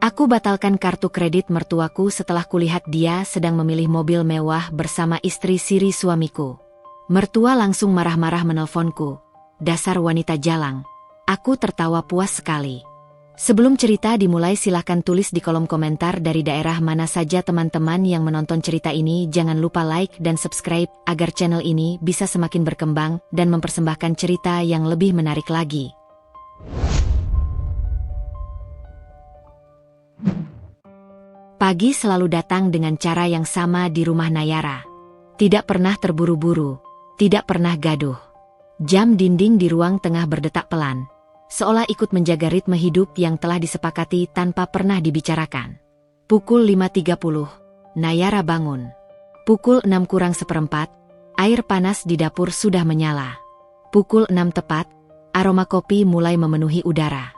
Aku batalkan kartu kredit mertuaku setelah kulihat dia sedang memilih mobil mewah bersama istri siri suamiku. Mertua langsung marah-marah menelponku. Dasar wanita jalang. Aku tertawa puas sekali. Sebelum cerita dimulai, silahkan tulis di kolom komentar dari daerah mana saja teman-teman yang menonton cerita ini. Jangan lupa like dan subscribe agar channel ini bisa semakin berkembang dan mempersembahkan cerita yang lebih menarik lagi. Pagi selalu datang dengan cara yang sama di rumah Nayara. Tidak pernah terburu-buru, tidak pernah gaduh. Jam dinding di ruang tengah berdetak pelan, seolah ikut menjaga ritme hidup yang telah disepakati tanpa pernah dibicarakan. Pukul 5.30, Nayara bangun. Pukul 6 kurang seperempat, air panas di dapur sudah menyala. Pukul 6 tepat, aroma kopi mulai memenuhi udara.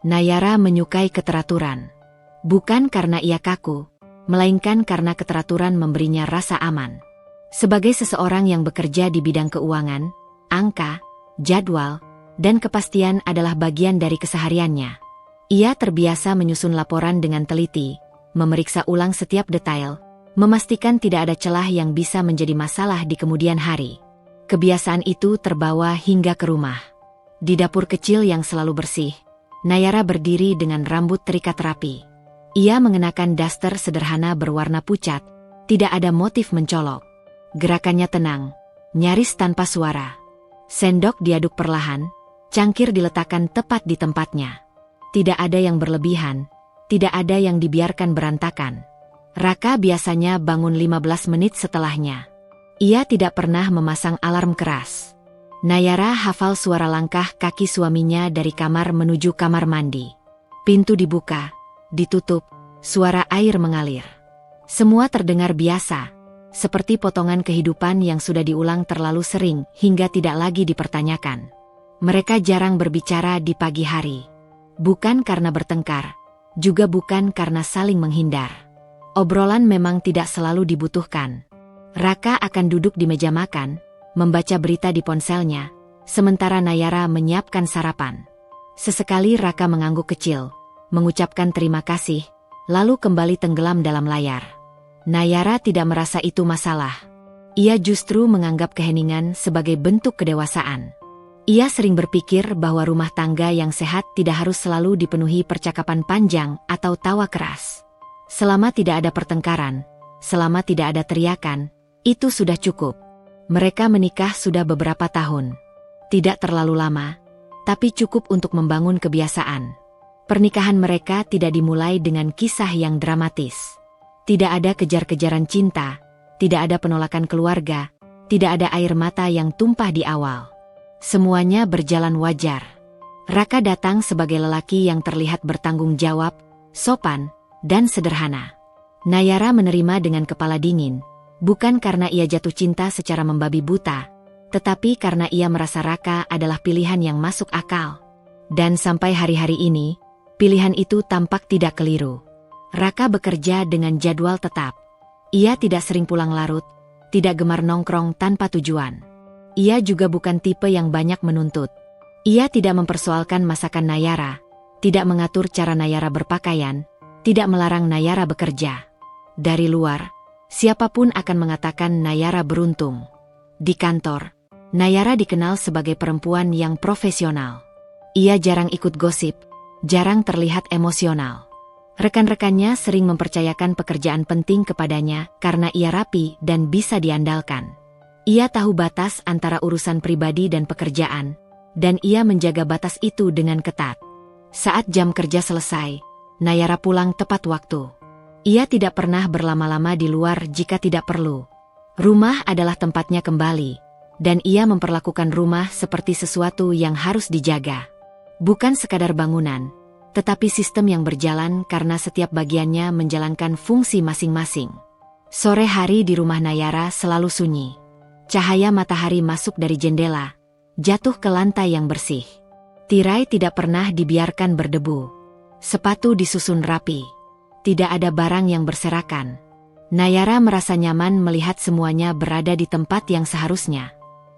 Nayara menyukai keteraturan. Bukan karena ia kaku, melainkan karena keteraturan memberinya rasa aman. Sebagai seseorang yang bekerja di bidang keuangan, angka, jadwal, dan kepastian adalah bagian dari kesehariannya. Ia terbiasa menyusun laporan dengan teliti, memeriksa ulang setiap detail, memastikan tidak ada celah yang bisa menjadi masalah di kemudian hari. Kebiasaan itu terbawa hingga ke rumah. Di dapur kecil yang selalu bersih, Nayara berdiri dengan rambut terikat rapi. Ia mengenakan daster sederhana berwarna pucat, tidak ada motif mencolok. Gerakannya tenang, nyaris tanpa suara. Sendok diaduk perlahan, cangkir diletakkan tepat di tempatnya. Tidak ada yang berlebihan, tidak ada yang dibiarkan berantakan. Raka biasanya bangun 15 menit setelahnya. Ia tidak pernah memasang alarm keras. Nayara hafal suara langkah kaki suaminya dari kamar menuju kamar mandi. Pintu dibuka, ditutup, suara air mengalir. Semua terdengar biasa, seperti potongan kehidupan yang sudah diulang terlalu sering hingga tidak lagi dipertanyakan. Mereka jarang berbicara di pagi hari. Bukan karena bertengkar, juga bukan karena saling menghindar. Obrolan memang tidak selalu dibutuhkan. Raka akan duduk di meja makan, membaca berita di ponselnya, sementara Nayara menyiapkan sarapan. Sesekali Raka mengangguk kecil, mengucapkan terima kasih, lalu kembali tenggelam dalam layar. Nayara tidak merasa itu masalah. Ia justru menganggap keheningan sebagai bentuk kedewasaan. Ia sering berpikir bahwa rumah tangga yang sehat tidak harus selalu dipenuhi percakapan panjang atau tawa keras. Selama tidak ada pertengkaran, selama tidak ada teriakan, itu sudah cukup. Mereka menikah sudah beberapa tahun. Tidak terlalu lama, tapi cukup untuk membangun kebiasaan. Pernikahan mereka tidak dimulai dengan kisah yang dramatis. Tidak ada kejar-kejaran cinta, tidak ada penolakan keluarga, tidak ada air mata yang tumpah di awal. Semuanya berjalan wajar. Raka datang sebagai lelaki yang terlihat bertanggung jawab, sopan, dan sederhana. Nayara menerima dengan kepala dingin, bukan karena ia jatuh cinta secara membabi buta, tetapi karena ia merasa Raka adalah pilihan yang masuk akal. Dan sampai hari-hari ini, pilihan itu tampak tidak keliru. Raka bekerja dengan jadwal tetap. Ia tidak sering pulang larut, tidak gemar nongkrong tanpa tujuan. Ia juga bukan tipe yang banyak menuntut. Ia tidak mempersoalkan masakan Nayara, tidak mengatur cara Nayara berpakaian, tidak melarang Nayara bekerja. Dari luar, siapapun akan mengatakan Nayara beruntung. Di kantor, Nayara dikenal sebagai perempuan yang profesional. Ia jarang ikut gosip, jarang terlihat emosional. Rekan-rekannya sering mempercayakan pekerjaan penting kepadanya karena ia rapi dan bisa diandalkan. Ia tahu batas antara urusan pribadi dan pekerjaan, dan ia menjaga batas itu dengan ketat. Saat jam kerja selesai, Nayara pulang tepat waktu. Ia tidak pernah berlama-lama di luar jika tidak perlu. Rumah adalah tempatnya kembali, dan ia memperlakukan rumah seperti sesuatu yang harus dijaga. Bukan sekadar bangunan, tetapi sistem yang berjalan karena setiap bagiannya menjalankan fungsi masing-masing. Sore hari di rumah Nayara selalu sunyi. Cahaya matahari masuk dari jendela, jatuh ke lantai yang bersih. Tirai tidak pernah dibiarkan berdebu. Sepatu disusun rapi. Tidak ada barang yang berserakan. Nayara merasa nyaman melihat semuanya berada di tempat yang seharusnya.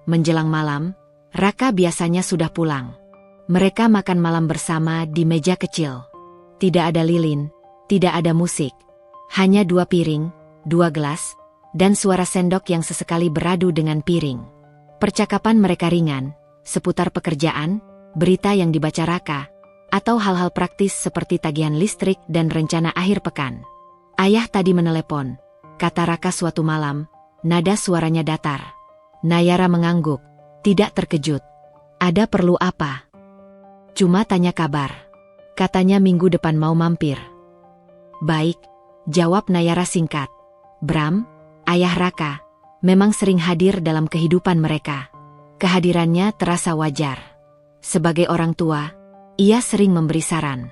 Menjelang malam, Raka biasanya sudah pulang. Mereka makan malam bersama di meja kecil. Tidak ada lilin, Tidak ada musik. Hanya 2 piring, 2 gelas, dan suara sendok yang sesekali beradu dengan piring. Percakapan mereka ringan, seputar pekerjaan, berita yang dibaca Raka, atau hal-hal praktis seperti tagihan listrik dan rencana akhir pekan. Ayah tadi menelepon, kata Raka suatu malam, nada suaranya datar. Nayara mengangguk, tidak terkejut. Ada perlu apa? Cuma tanya kabar. Katanya minggu depan mau mampir. Baik, jawab Nayara singkat. Bram, ayah Raka, memang sering hadir dalam kehidupan mereka. Kehadirannya terasa wajar. Sebagai orang tua, ia sering memberi saran.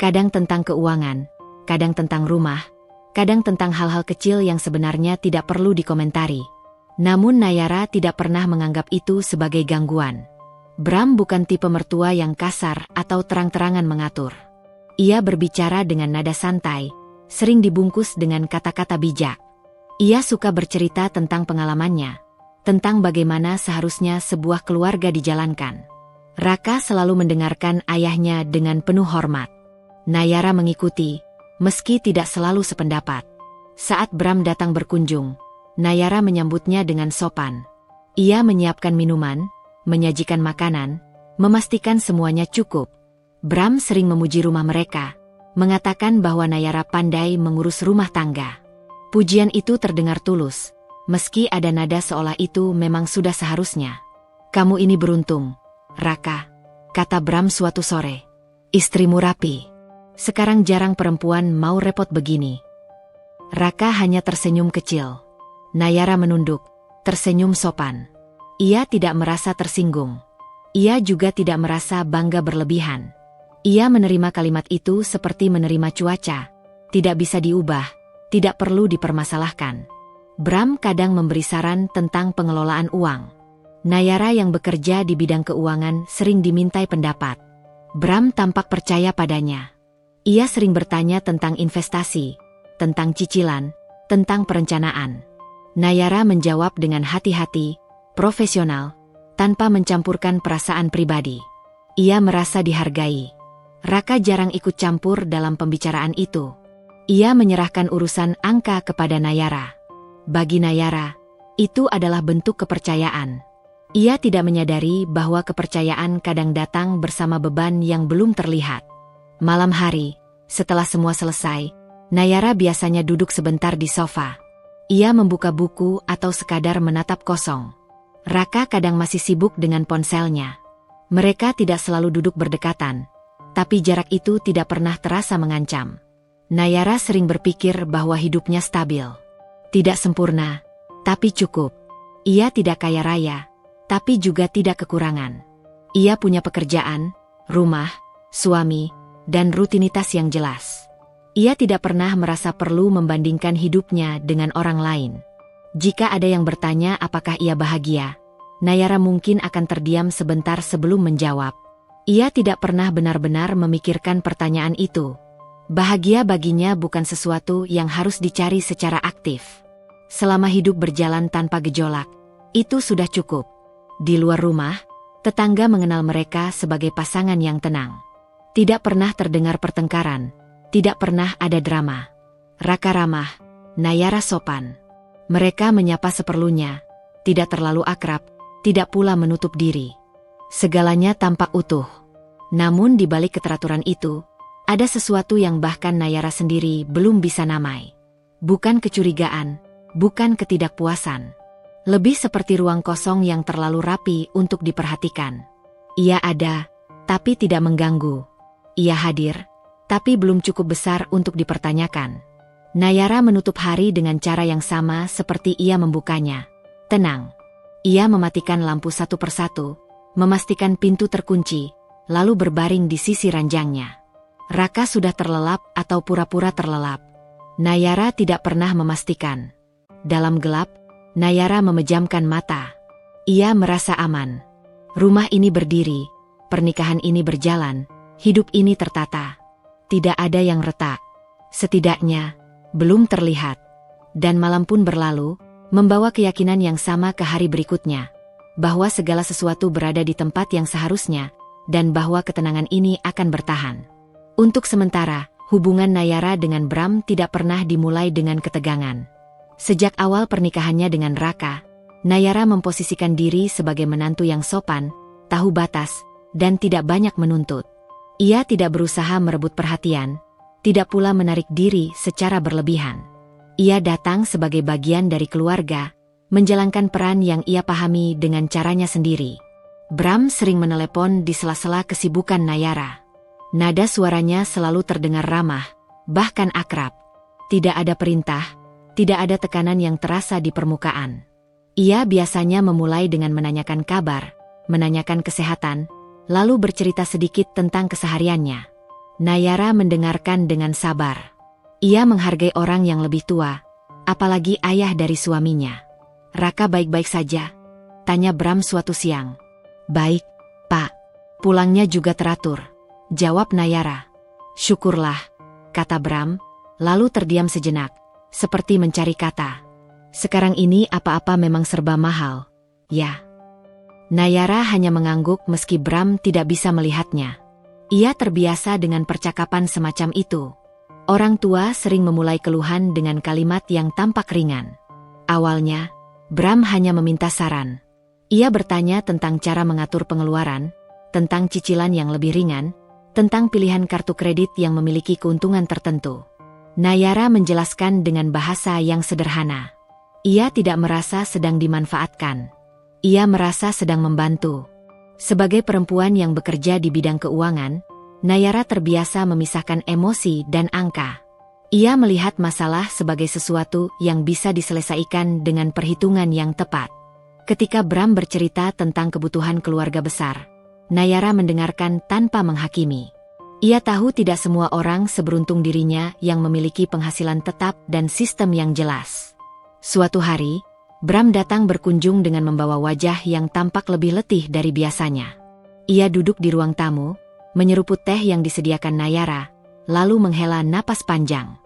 Kadang tentang keuangan, kadang tentang rumah, kadang tentang hal-hal kecil yang sebenarnya tidak perlu dikomentari. Namun Nayara tidak pernah menganggap itu sebagai gangguan. Bram bukan tipe mertua yang kasar atau terang-terangan mengatur. Ia berbicara dengan nada santai, sering dibungkus dengan kata-kata bijak. Ia suka bercerita tentang pengalamannya, tentang bagaimana seharusnya sebuah keluarga dijalankan. Raka selalu mendengarkan ayahnya dengan penuh hormat. Nayara mengikuti, meski tidak selalu sependapat. Saat Bram datang berkunjung, Nayara menyambutnya dengan sopan. Ia menyiapkan minuman, menyajikan makanan, memastikan semuanya cukup. Bram sering memuji rumah mereka, mengatakan bahwa Nayara pandai mengurus rumah tangga. Pujian itu terdengar tulus, meski ada nada seolah itu memang sudah seharusnya. Kamu ini beruntung, Raka, kata Bram suatu sore. Istrimu rapi. Sekarang jarang perempuan mau repot begini. Raka hanya tersenyum kecil. Nayara menunduk, tersenyum sopan. Ia tidak merasa tersinggung. Ia juga tidak merasa bangga berlebihan. Ia menerima kalimat itu seperti menerima cuaca. Tidak bisa diubah, tidak perlu dipermasalahkan. Bram kadang memberi saran tentang pengelolaan uang. Nayara yang bekerja di bidang keuangan sering dimintai pendapat. Bram tampak percaya padanya. Ia sering bertanya tentang investasi, tentang cicilan, tentang perencanaan. Nayara menjawab dengan hati-hati, profesional, tanpa mencampurkan perasaan pribadi. Ia merasa dihargai. Raka jarang ikut campur dalam pembicaraan itu. Ia menyerahkan urusan angka kepada Nayara. Bagi Nayara, itu adalah bentuk kepercayaan. Ia tidak menyadari bahwa kepercayaan kadang datang bersama beban yang belum terlihat. Malam hari, setelah semua selesai, Nayara biasanya duduk sebentar di sofa. Ia membuka buku atau sekadar menatap kosong. Raka kadang masih sibuk dengan ponselnya. Mereka tidak selalu duduk berdekatan, tapi jarak itu tidak pernah terasa mengancam. Nayara sering berpikir bahwa hidupnya stabil. Tidak sempurna, tapi cukup. Ia tidak kaya raya, tapi juga tidak kekurangan. Ia punya pekerjaan, rumah, suami, dan rutinitas yang jelas. Ia tidak pernah merasa perlu membandingkan hidupnya dengan orang lain. Jika ada yang bertanya apakah ia bahagia, Nayara mungkin akan terdiam sebentar sebelum menjawab. Ia tidak pernah benar-benar memikirkan pertanyaan itu. Bahagia baginya bukan sesuatu yang harus dicari secara aktif. Selama hidup berjalan tanpa gejolak, itu sudah cukup. Di luar rumah, tetangga mengenal mereka sebagai pasangan yang tenang. Tidak pernah terdengar pertengkaran. Tidak pernah ada drama. Raka ramah, Nayara sopan. Mereka menyapa seperlunya, tidak terlalu akrab, tidak pula menutup diri. Segalanya tampak utuh. Namun di balik keteraturan itu, ada sesuatu yang bahkan Nayara sendiri belum bisa namai. Bukan kecurigaan, bukan ketidakpuasan. Lebih seperti ruang kosong yang terlalu rapi untuk diperhatikan. Ia ada, tapi tidak mengganggu. Ia hadir, tapi belum cukup besar untuk dipertanyakan. Nayara menutup hari dengan cara yang sama seperti ia membukanya. Tenang. Ia mematikan lampu satu persatu, memastikan pintu terkunci, lalu berbaring di sisi ranjangnya. Raka sudah terlelap atau pura-pura terlelap. Nayara tidak pernah memastikan. Dalam gelap, Nayara memejamkan mata. Ia merasa aman. Rumah ini berdiri, pernikahan ini berjalan, hidup ini tertata. Tidak ada yang retak. Setidaknya, belum terlihat. Dan malam pun berlalu, membawa keyakinan yang sama ke hari berikutnya. Bahwa segala sesuatu berada di tempat yang seharusnya, dan bahwa ketenangan ini akan bertahan. Untuk sementara, hubungan Nayara dengan Bram tidak pernah dimulai dengan ketegangan. Sejak awal pernikahannya dengan Raka, Nayara memposisikan diri sebagai menantu yang sopan, tahu batas, dan tidak banyak menuntut. Ia tidak berusaha merebut perhatian, tidak pula menarik diri secara berlebihan. Ia datang sebagai bagian dari keluarga, menjalankan peran yang ia pahami dengan caranya sendiri. Bram sering menelepon di sela-sela kesibukan Nayara. Nada suaranya selalu terdengar ramah, bahkan akrab. Tidak ada perintah, tidak ada tekanan yang terasa di permukaan. Ia biasanya memulai dengan menanyakan kabar, menanyakan kesehatan, lalu bercerita sedikit tentang kesehariannya. Nayara mendengarkan dengan sabar. Ia menghargai orang yang lebih tua, apalagi ayah dari suaminya. "Raka baik-baik saja?" tanya Bram suatu siang. "Baik, Pak. Pulangnya juga teratur," jawab Nayara. "Syukurlah," kata Bram, lalu terdiam sejenak, seperti mencari kata. "Sekarang ini apa-apa memang serba mahal, ya?" Nayara hanya mengangguk meski Bram tidak bisa melihatnya. Ia terbiasa dengan percakapan semacam itu. Orang tua sering memulai keluhan dengan kalimat yang tampak ringan. Awalnya, Bram hanya meminta saran. Ia bertanya tentang cara mengatur pengeluaran, tentang cicilan yang lebih ringan, tentang pilihan kartu kredit yang memiliki keuntungan tertentu. Nayara menjelaskan dengan bahasa yang sederhana. Ia tidak merasa sedang dimanfaatkan. Ia merasa sedang membantu. Sebagai perempuan yang bekerja di bidang keuangan, Nayara terbiasa memisahkan emosi dan angka. Ia melihat masalah sebagai sesuatu yang bisa diselesaikan dengan perhitungan yang tepat. Ketika Bram bercerita tentang kebutuhan keluarga besar, Nayara mendengarkan tanpa menghakimi. Ia tahu tidak semua orang seberuntung dirinya yang memiliki penghasilan tetap dan sistem yang jelas. Suatu hari, Bram datang berkunjung dengan membawa wajah yang tampak lebih letih dari biasanya. Ia duduk di ruang tamu, menyeruput teh yang disediakan Nayara, lalu menghela napas panjang.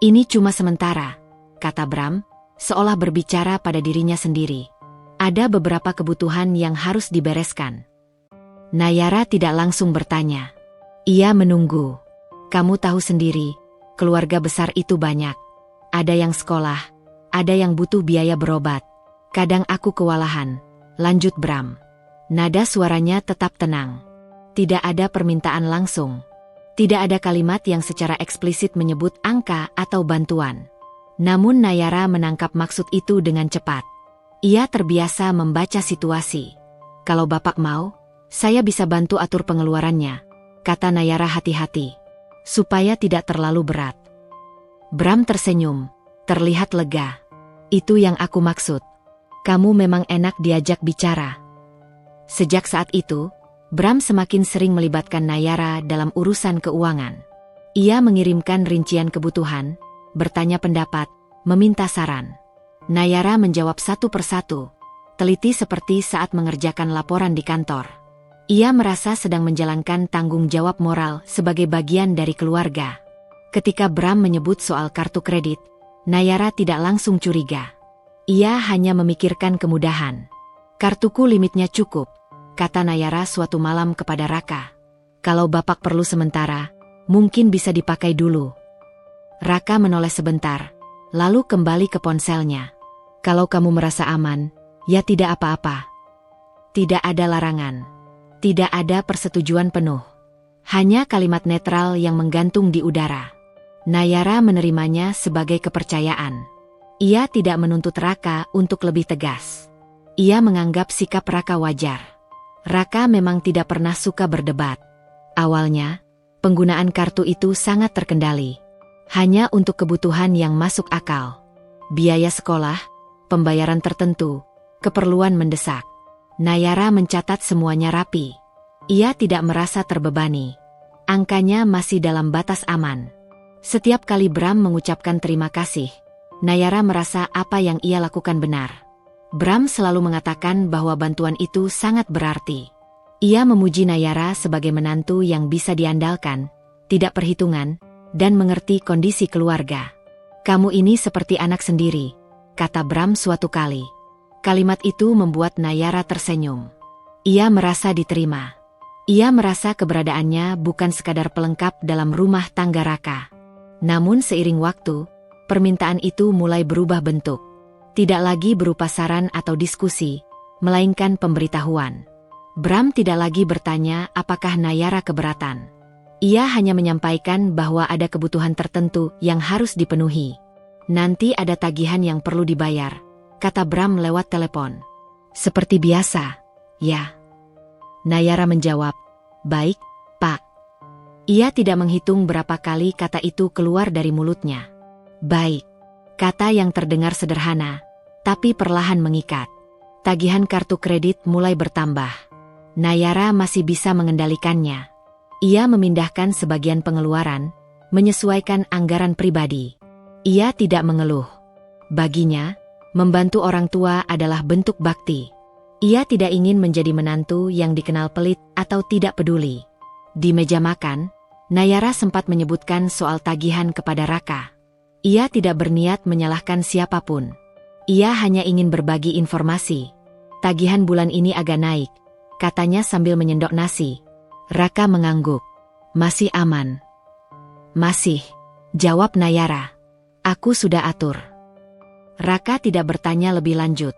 "Ini cuma sementara," kata Bram, seolah berbicara pada dirinya sendiri. "Ada beberapa kebutuhan yang harus dibereskan." Nayara tidak langsung bertanya. Ia menunggu. "Kamu tahu sendiri, keluarga besar itu banyak. Ada yang sekolah, ada yang butuh biaya berobat. Kadang aku kewalahan," lanjut Bram. Nada suaranya tetap tenang. Tidak ada permintaan langsung. Tidak ada kalimat yang secara eksplisit menyebut angka atau bantuan. Namun Nayara menangkap maksud itu dengan cepat. Ia terbiasa membaca situasi. "Kalau Bapak mau, saya bisa bantu atur pengeluarannya," kata Nayara hati-hati, "supaya tidak terlalu berat." Bram tersenyum, terlihat lega. "Itu yang aku maksud. Kamu memang enak diajak bicara." Sejak saat itu, Bram semakin sering melibatkan Nayara dalam urusan keuangan. Ia mengirimkan rincian kebutuhan, bertanya pendapat, meminta saran. Nayara menjawab satu persatu, teliti seperti saat mengerjakan laporan di kantor. Ia merasa sedang menjalankan tanggung jawab moral sebagai bagian dari keluarga. Ketika Bram menyebut soal kartu kredit, Nayara tidak langsung curiga. Ia hanya memikirkan kemudahan. "Kartuku limitnya cukup," kata Nayara suatu malam kepada Raka. "Kalau Bapak perlu sementara, mungkin bisa dipakai dulu." Raka menoleh sebentar, lalu kembali ke ponselnya. "Kalau kamu merasa aman, ya tidak apa-apa. Tidak ada larangan. Tidak ada persetujuan penuh. Hanya kalimat netral yang menggantung di udara." Nayara menerimanya sebagai kepercayaan. Ia tidak menuntut Raka untuk lebih tegas. Ia menganggap sikap Raka wajar. Raka memang tidak pernah suka berdebat. Awalnya, penggunaan kartu itu sangat terkendali. Hanya untuk kebutuhan yang masuk akal. Biaya sekolah, pembayaran tertentu, keperluan mendesak. Nayara mencatat semuanya rapi. Ia tidak merasa terbebani. Angkanya masih dalam batas aman. Setiap kali Bram mengucapkan terima kasih, Nayara merasa apa yang ia lakukan benar. Bram selalu mengatakan bahwa bantuan itu sangat berarti. Ia memuji Nayara sebagai menantu yang bisa diandalkan, tidak perhitungan, dan mengerti kondisi keluarga. "Kamu ini seperti anak sendiri," kata Bram suatu kali. Kalimat itu membuat Nayara tersenyum. Ia merasa diterima. Ia merasa keberadaannya bukan sekadar pelengkap dalam rumah tangga Raka. Namun seiring waktu, permintaan itu mulai berubah bentuk. Tidak lagi berupa saran atau diskusi, melainkan pemberitahuan. Bram tidak lagi bertanya apakah Nayara keberatan. Ia hanya menyampaikan bahwa ada kebutuhan tertentu yang harus dipenuhi. Nanti ada tagihan yang perlu dibayar, kata Bram lewat telepon. Seperti biasa, ya. Nayara menjawab, baik, Pak. Ia tidak menghitung berapa kali kata itu keluar dari mulutnya. Baik. Kata yang terdengar sederhana, tapi perlahan mengikat. Tagihan kartu kredit mulai bertambah. Nayara masih bisa mengendalikannya. Ia memindahkan sebagian pengeluaran, menyesuaikan anggaran pribadi. Ia tidak mengeluh. Baginya, membantu orang tua adalah bentuk bakti. Ia tidak ingin menjadi menantu yang dikenal pelit atau tidak peduli. Di meja makan, Nayara sempat menyebutkan soal tagihan kepada Raka. Ia tidak berniat menyalahkan siapapun. Ia hanya ingin berbagi informasi. Tagihan bulan ini agak naik, katanya sambil menyendok nasi. Raka mengangguk. Masih aman. Masih, jawab Nayara. Aku sudah atur. Raka tidak bertanya lebih lanjut.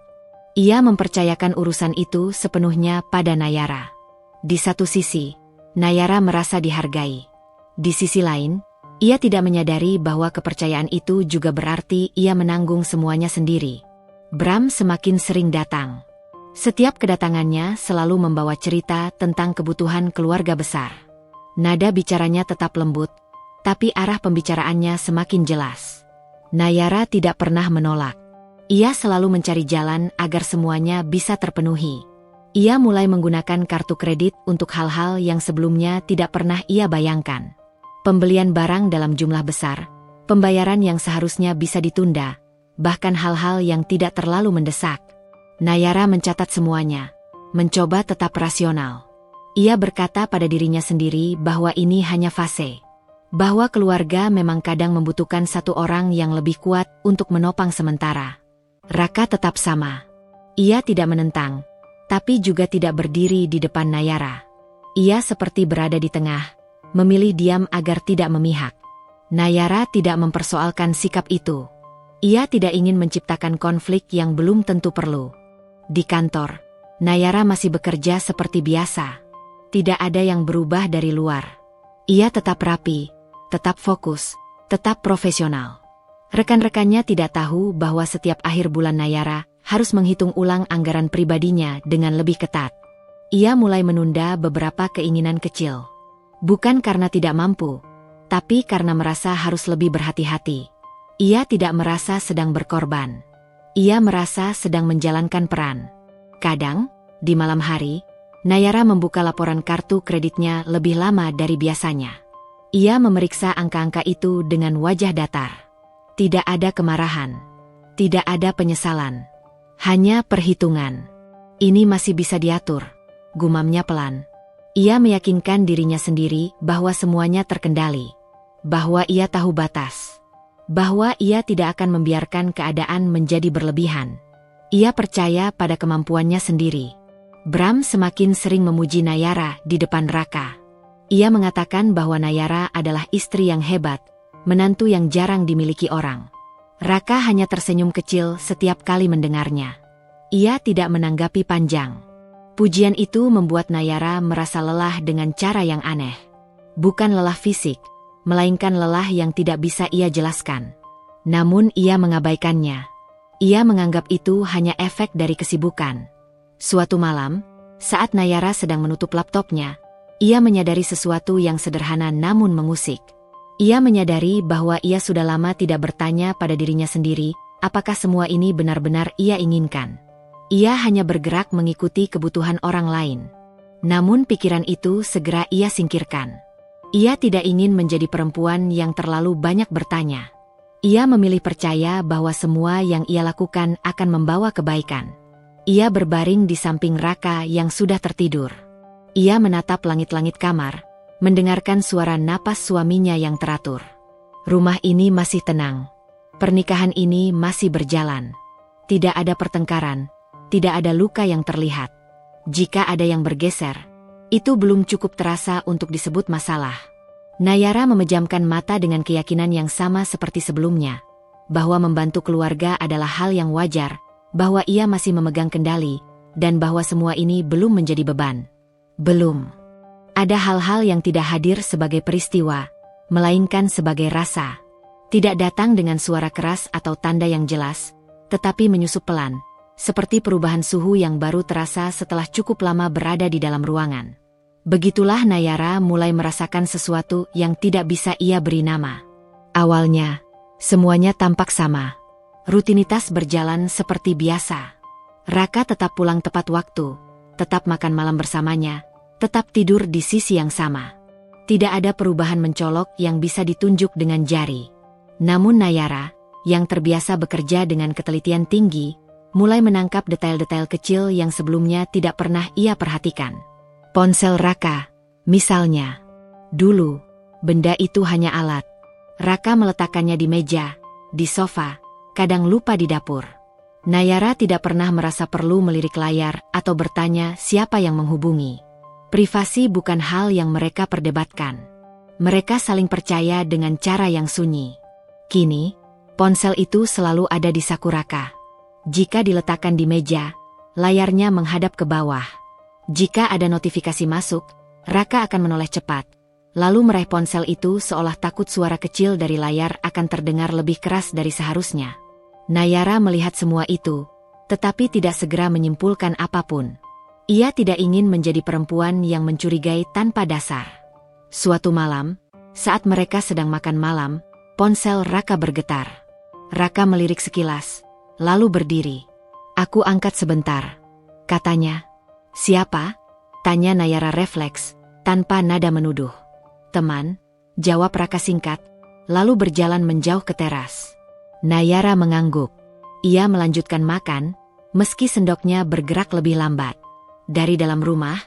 Ia mempercayakan urusan itu sepenuhnya pada Nayara. Di satu sisi, Nayara merasa dihargai. Di sisi lain, ia tidak menyadari bahwa kepercayaan itu juga berarti ia menanggung semuanya sendiri. Bram semakin sering datang. Setiap kedatangannya selalu membawa cerita tentang kebutuhan keluarga besar. Nada bicaranya tetap lembut, tapi arah pembicaraannya semakin jelas. Nayara tidak pernah menolak. Ia selalu mencari jalan agar semuanya bisa terpenuhi. Ia mulai menggunakan kartu kredit untuk hal-hal yang sebelumnya tidak pernah ia bayangkan. Pembelian barang dalam jumlah besar, pembayaran yang seharusnya bisa ditunda, bahkan hal-hal yang tidak terlalu mendesak. Nayara mencatat semuanya, mencoba tetap rasional. Ia berkata pada dirinya sendiri bahwa ini hanya fase. Bahwa keluarga memang kadang membutuhkan satu orang yang lebih kuat untuk menopang sementara. Raka tetap sama. Ia tidak menentang, tapi juga tidak berdiri di depan Nayara. Ia seperti berada di tengah, memilih diam agar tidak memihak. Nayara tidak mempersoalkan sikap itu. Ia tidak ingin menciptakan konflik yang belum tentu perlu. Di kantor, Nayara masih bekerja seperti biasa. Tidak ada yang berubah dari luar. Ia tetap rapi, tetap fokus, tetap profesional. Rekan-rekannya tidak tahu bahwa setiap akhir bulan Nayara harus menghitung ulang anggaran pribadinya dengan lebih ketat. Ia mulai menunda beberapa keinginan kecil. Bukan karena tidak mampu, tapi karena merasa harus lebih berhati-hati. Ia tidak merasa sedang berkorban. Ia merasa sedang menjalankan peran. Kadang, di malam hari, Nayara membuka laporan kartu kreditnya lebih lama dari biasanya. Ia memeriksa angka-angka itu dengan wajah datar. Tidak ada kemarahan. Tidak ada penyesalan. Hanya perhitungan. Ini masih bisa diatur, gumamnya pelan. Ia meyakinkan dirinya sendiri bahwa semuanya terkendali. Bahwa ia tahu batas. Bahwa ia tidak akan membiarkan keadaan menjadi berlebihan. Ia percaya pada kemampuannya sendiri. Bram semakin sering memuji Nayara di depan Raka. Ia mengatakan bahwa Nayara adalah istri yang hebat, menantu yang jarang dimiliki orang. Raka hanya tersenyum kecil setiap kali mendengarnya. Ia tidak menanggapi panjang. Pujian itu membuat Nayara merasa lelah dengan cara yang aneh. Bukan lelah fisik, melainkan lelah yang tidak bisa ia jelaskan. Namun ia mengabaikannya. Ia menganggap itu hanya efek dari kesibukan. Suatu malam, saat Nayara sedang menutup laptopnya, ia menyadari sesuatu yang sederhana namun mengusik. Ia menyadari bahwa ia sudah lama tidak bertanya pada dirinya sendiri, apakah semua ini benar-benar ia inginkan. Ia hanya bergerak mengikuti kebutuhan orang lain. Namun pikiran itu segera ia singkirkan. Ia tidak ingin menjadi perempuan yang terlalu banyak bertanya. Ia memilih percaya bahwa semua yang ia lakukan akan membawa kebaikan. Ia berbaring di samping Raka yang sudah tertidur. Ia menatap langit-langit kamar, mendengarkan suara napas suaminya yang teratur. Rumah ini masih tenang. Pernikahan ini masih berjalan. Tidak ada pertengkaran, tidak ada luka yang terlihat. Jika ada yang bergeser, Itu belum cukup terasa untuk disebut masalah. Nayara memejamkan mata dengan keyakinan yang sama seperti sebelumnya, bahwa membantu keluarga adalah hal yang wajar, bahwa ia masih memegang kendali, dan bahwa semua ini belum menjadi beban. Belum. Ada hal-hal yang tidak hadir sebagai peristiwa, melainkan sebagai rasa. Tidak datang dengan suara keras atau tanda yang jelas, tetapi menyusup pelan, seperti perubahan suhu yang baru terasa setelah cukup lama berada di dalam ruangan. Begitulah Nayara mulai merasakan sesuatu yang tidak bisa ia beri nama. Awalnya, semuanya tampak sama. Rutinitas berjalan seperti biasa. Raka tetap pulang tepat waktu, tetap makan malam bersamanya, tetap tidur di sisi yang sama. Tidak ada perubahan mencolok yang bisa ditunjuk dengan jari. Namun Nayara, yang terbiasa bekerja dengan ketelitian tinggi, mulai menangkap detail-detail kecil yang sebelumnya tidak pernah ia perhatikan. Ponsel Raka, misalnya. Dulu, benda itu hanya alat. Raka meletakkannya di meja, di sofa, kadang lupa di dapur. Nayara tidak pernah merasa perlu melirik layar atau bertanya siapa yang menghubungi. Privasi bukan hal yang mereka perdebatkan. Mereka saling percaya dengan cara yang sunyi. Kini, ponsel itu selalu ada di saku Raka. Jika diletakkan di meja, layarnya menghadap ke bawah. Jika ada notifikasi masuk, Raka akan menoleh cepat, lalu meraih ponsel itu seolah takut suara kecil dari layar akan terdengar lebih keras dari seharusnya. Nayara melihat semua itu, tetapi tidak segera menyimpulkan apapun. Ia tidak ingin menjadi perempuan yang mencurigai tanpa dasar. Suatu malam, saat mereka sedang makan malam, ponsel Raka bergetar. Raka melirik sekilas, lalu berdiri. "Aku angkat sebentar," katanya. "Siapa?" tanya Nayara refleks, tanpa nada menuduh. "Teman," jawab Raka singkat, lalu berjalan menjauh ke teras. Nayara mengangguk. Ia melanjutkan makan, meski sendoknya bergerak lebih lambat. Dari dalam rumah,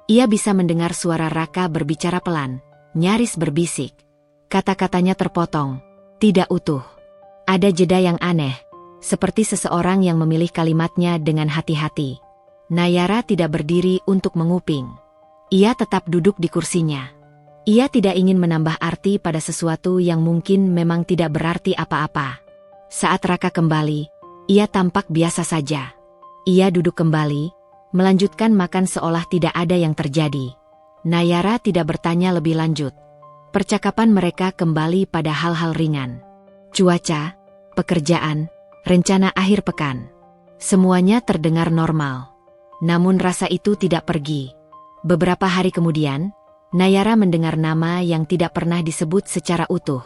ia bisa mendengar suara Raka berbicara pelan, nyaris berbisik. Kata-katanya terpotong, tidak utuh. Ada jeda yang aneh, seperti seseorang yang memilih kalimatnya dengan hati-hati. Nayara tidak berdiri untuk menguping. Ia tetap duduk di kursinya. Ia tidak ingin menambah arti pada sesuatu yang mungkin memang tidak berarti apa-apa. Saat Raka kembali, ia tampak biasa saja. Ia duduk kembali, melanjutkan makan seolah tidak ada yang terjadi. Nayara tidak bertanya lebih lanjut. Percakapan mereka kembali pada hal-hal ringan. Cuaca, pekerjaan, rencana akhir pekan. Semuanya terdengar normal. Namun rasa itu tidak pergi. Beberapa hari kemudian, Nayara mendengar nama yang tidak pernah disebut secara utuh.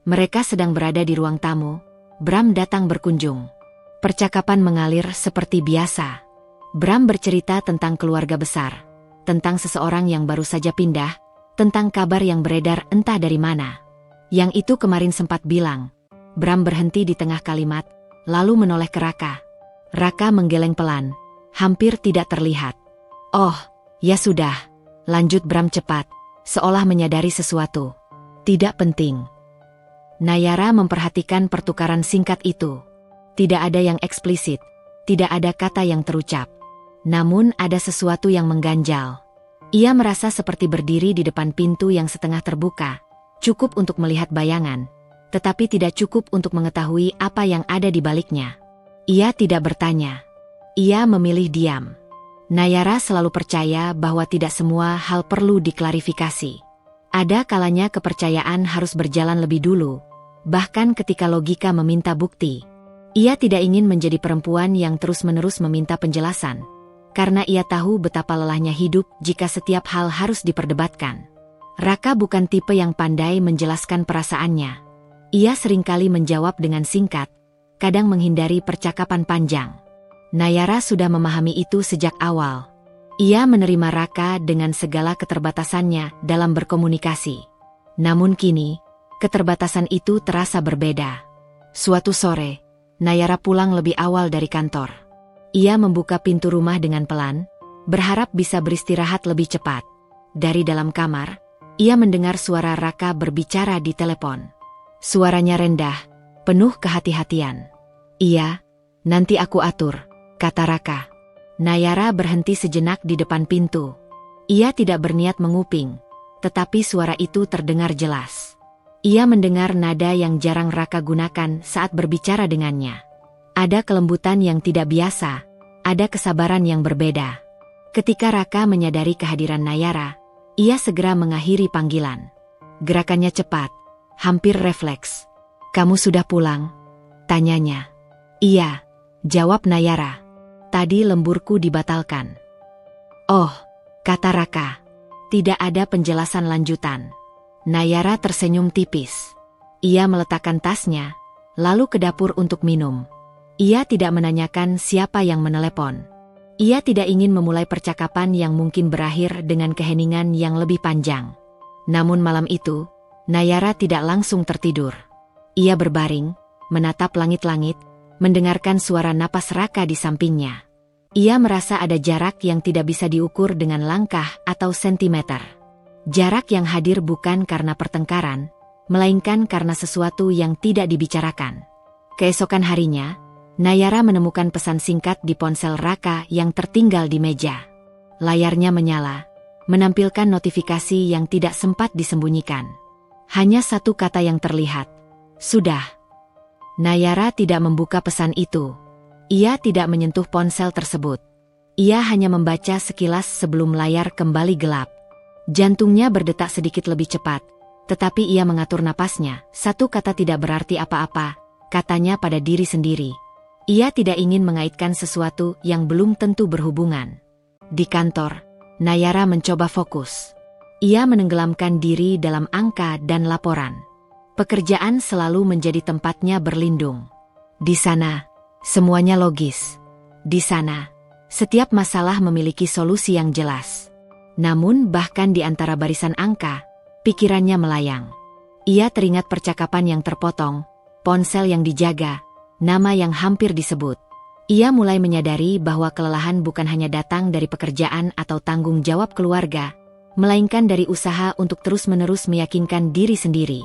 Mereka sedang berada di ruang tamu. Bram datang berkunjung. Percakapan mengalir seperti biasa. Bram bercerita tentang keluarga besar, tentang seseorang yang baru saja pindah, tentang kabar yang beredar entah dari mana. Yang itu kemarin sempat bilang. Bram berhenti di tengah kalimat, lalu menoleh ke Raka. Raka menggeleng pelan, hampir tidak terlihat. "Oh, ya sudah," lanjut Bram cepat, seolah menyadari sesuatu. "Tidak penting." Nayara memperhatikan pertukaran singkat itu. Tidak ada yang eksplisit, tidak ada kata yang terucap. Namun ada sesuatu yang mengganjal. Ia merasa seperti berdiri di depan pintu yang setengah terbuka, cukup untuk melihat bayangan, tetapi tidak cukup untuk mengetahui apa yang ada di baliknya. Ia tidak bertanya. Ia memilih diam. Nayara selalu percaya bahwa tidak semua hal perlu diklarifikasi. Ada kalanya kepercayaan harus berjalan lebih dulu, bahkan ketika logika meminta bukti. Ia tidak ingin menjadi perempuan yang terus-menerus meminta penjelasan, karena ia tahu betapa lelahnya hidup jika setiap hal harus diperdebatkan. Raka bukan tipe yang pandai menjelaskan perasaannya. Ia seringkali menjawab dengan singkat, kadang menghindari percakapan panjang. Nayara sudah memahami itu sejak awal. Ia menerima Raka dengan segala keterbatasannya dalam berkomunikasi. Namun kini, keterbatasan itu terasa berbeda. Suatu sore, Nayara pulang lebih awal dari kantor. Ia membuka pintu rumah dengan pelan, berharap bisa beristirahat lebih cepat. Dari dalam kamar, ia mendengar suara Raka berbicara di telepon. Suaranya rendah, penuh kehati-hatian. "Iya, nanti aku atur," kata Raka. Nayara berhenti sejenak di depan pintu. Ia tidak berniat menguping, tetapi suara itu terdengar jelas. Ia mendengar nada yang jarang Raka gunakan saat berbicara dengannya. Ada kelembutan yang tidak biasa, ada kesabaran yang berbeda. Ketika Raka menyadari kehadiran Nayara, ia segera mengakhiri panggilan. Gerakannya cepat, hampir refleks. "Kamu sudah pulang?" tanyanya. "Iya," jawab Nayara. "Tadi lemburku dibatalkan." "Oh," kata Raka. Tidak ada penjelasan lanjutan. Nayara tersenyum tipis. Ia meletakkan tasnya, lalu ke dapur untuk minum. Ia tidak menanyakan siapa yang menelepon. Ia tidak ingin memulai percakapan yang mungkin berakhir dengan keheningan yang lebih panjang. Namun malam itu, Nayara tidak langsung tertidur. Ia berbaring, menatap langit-langit, mendengarkan suara napas Raka di sampingnya. Ia merasa ada jarak yang tidak bisa diukur dengan langkah atau sentimeter. Jarak yang hadir bukan karena pertengkaran, melainkan karena sesuatu yang tidak dibicarakan. Keesokan harinya, Nayara menemukan pesan singkat di ponsel Raka yang tertinggal di meja. Layarnya menyala, menampilkan notifikasi yang tidak sempat disembunyikan. Hanya satu kata yang terlihat, "Sudah." Nayara tidak membuka pesan itu. Ia tidak menyentuh ponsel tersebut. Ia hanya membaca sekilas sebelum layar kembali gelap. Jantungnya berdetak sedikit lebih cepat, tetapi ia mengatur napasnya. "Satu kata tidak berarti apa-apa," katanya pada diri sendiri. Ia tidak ingin mengaitkan sesuatu yang belum tentu berhubungan. Di kantor, Nayara mencoba fokus. Ia menenggelamkan diri dalam angka dan laporan. Pekerjaan selalu menjadi tempatnya berlindung. Di sana, semuanya logis. Di sana, setiap masalah memiliki solusi yang jelas. Namun bahkan di antara barisan angka, pikirannya melayang. Ia teringat percakapan yang terpotong, ponsel yang dijaga, nama yang hampir disebut. Ia mulai menyadari bahwa kelelahan bukan hanya datang dari pekerjaan atau tanggung jawab keluarga, melainkan dari usaha untuk terus-menerus meyakinkan diri sendiri.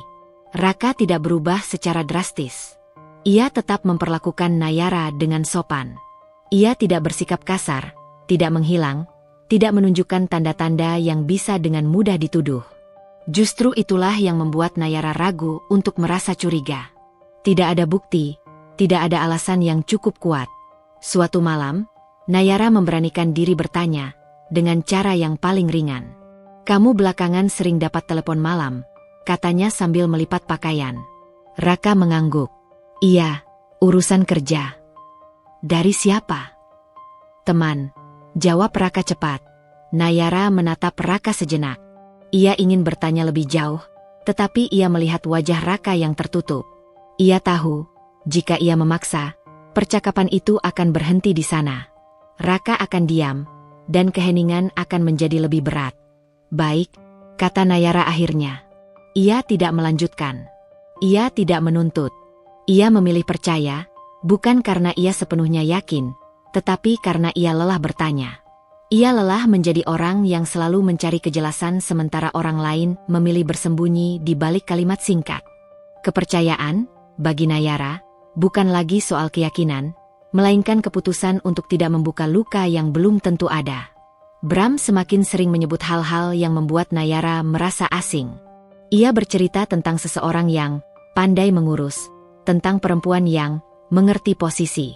Raka tidak berubah secara drastis. Ia tetap memperlakukan Nayara dengan sopan. Ia tidak bersikap kasar, tidak menghilang, tidak menunjukkan tanda-tanda yang bisa dengan mudah dituduh. Justru itulah yang membuat Nayara ragu untuk merasa curiga. Tidak ada bukti, tidak ada alasan yang cukup kuat. Suatu malam, Nayara memberanikan diri bertanya, dengan cara yang paling ringan. "Kamu belakangan sering dapat telepon malam," katanya sambil melipat pakaian. Raka mengangguk. "Iya, urusan kerja." "Dari siapa?" "Teman," jawab Raka cepat. Nayara menatap Raka sejenak. Ia ingin bertanya lebih jauh, tetapi ia melihat wajah Raka yang tertutup. Ia tahu, jika ia memaksa, percakapan itu akan berhenti di sana. Raka akan diam, dan keheningan akan menjadi lebih berat. "Baik," kata Nayara akhirnya. Ia tidak melanjutkan. Ia tidak menuntut. Ia memilih percaya, bukan karena ia sepenuhnya yakin, tetapi karena ia lelah bertanya. Ia lelah menjadi orang yang selalu mencari kejelasan sementara orang lain memilih bersembunyi di balik kalimat singkat. Kepercayaan, bagi Nayara, bukan lagi soal keyakinan, melainkan keputusan untuk tidak membuka luka yang belum tentu ada. Bram semakin sering menyebut hal-hal yang membuat Nayara merasa asing. Ia bercerita tentang seseorang yang pandai mengurus, tentang perempuan yang mengerti posisi.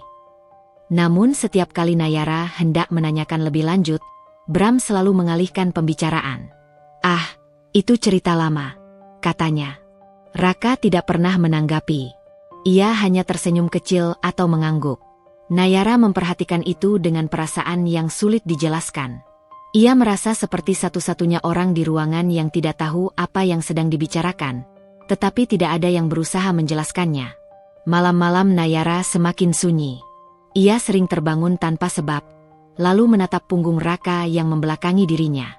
Namun setiap kali Nayara hendak menanyakan lebih lanjut, Bram selalu mengalihkan pembicaraan. "Ah, itu cerita lama," katanya. Raka tidak pernah menanggapi. Ia hanya tersenyum kecil atau mengangguk. Nayara memperhatikan itu dengan perasaan yang sulit dijelaskan. Ia merasa seperti satu-satunya orang di ruangan yang tidak tahu apa yang sedang dibicarakan, tetapi tidak ada yang berusaha menjelaskannya. Malam-malam Nayara semakin sunyi. Ia sering terbangun tanpa sebab, lalu menatap punggung Raka yang membelakangi dirinya.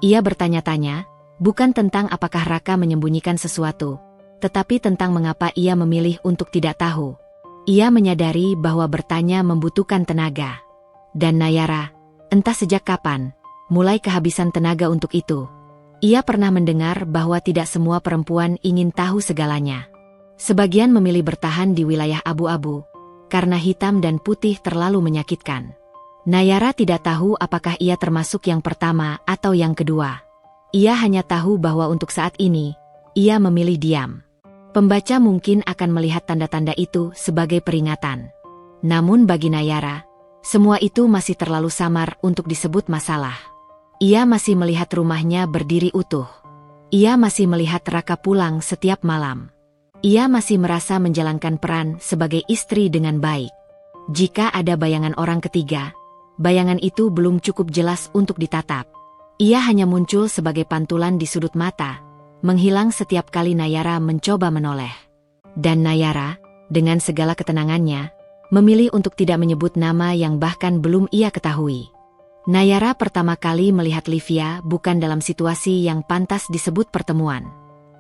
Ia bertanya-tanya, bukan tentang apakah Raka menyembunyikan sesuatu, tetapi tentang mengapa ia memilih untuk tidak tahu. Ia menyadari bahwa bertanya membutuhkan tenaga. Dan Nayara, entah sejak kapan, mulai kehabisan tenaga untuk itu. Ia pernah mendengar bahwa tidak semua perempuan ingin tahu segalanya. Sebagian memilih bertahan di wilayah abu-abu, karena hitam dan putih terlalu menyakitkan. Nayara tidak tahu apakah ia termasuk yang pertama atau yang kedua. Ia hanya tahu bahwa untuk saat ini, ia memilih diam. Pembaca mungkin akan melihat tanda-tanda itu sebagai peringatan. Namun bagi Nayara, semua itu masih terlalu samar untuk disebut masalah. Ia masih melihat rumahnya berdiri utuh. Ia masih melihat Raka pulang setiap malam. Ia masih merasa menjalankan peran sebagai istri dengan baik. Jika ada bayangan orang ketiga, bayangan itu belum cukup jelas untuk ditatap. Ia hanya muncul sebagai pantulan di sudut mata, menghilang setiap kali Nayara mencoba menoleh. Dan Nayara, dengan segala ketenangannya, memilih untuk tidak menyebut nama yang bahkan belum ia ketahui. Nayara pertama kali melihat Livia bukan dalam situasi yang pantas disebut pertemuan.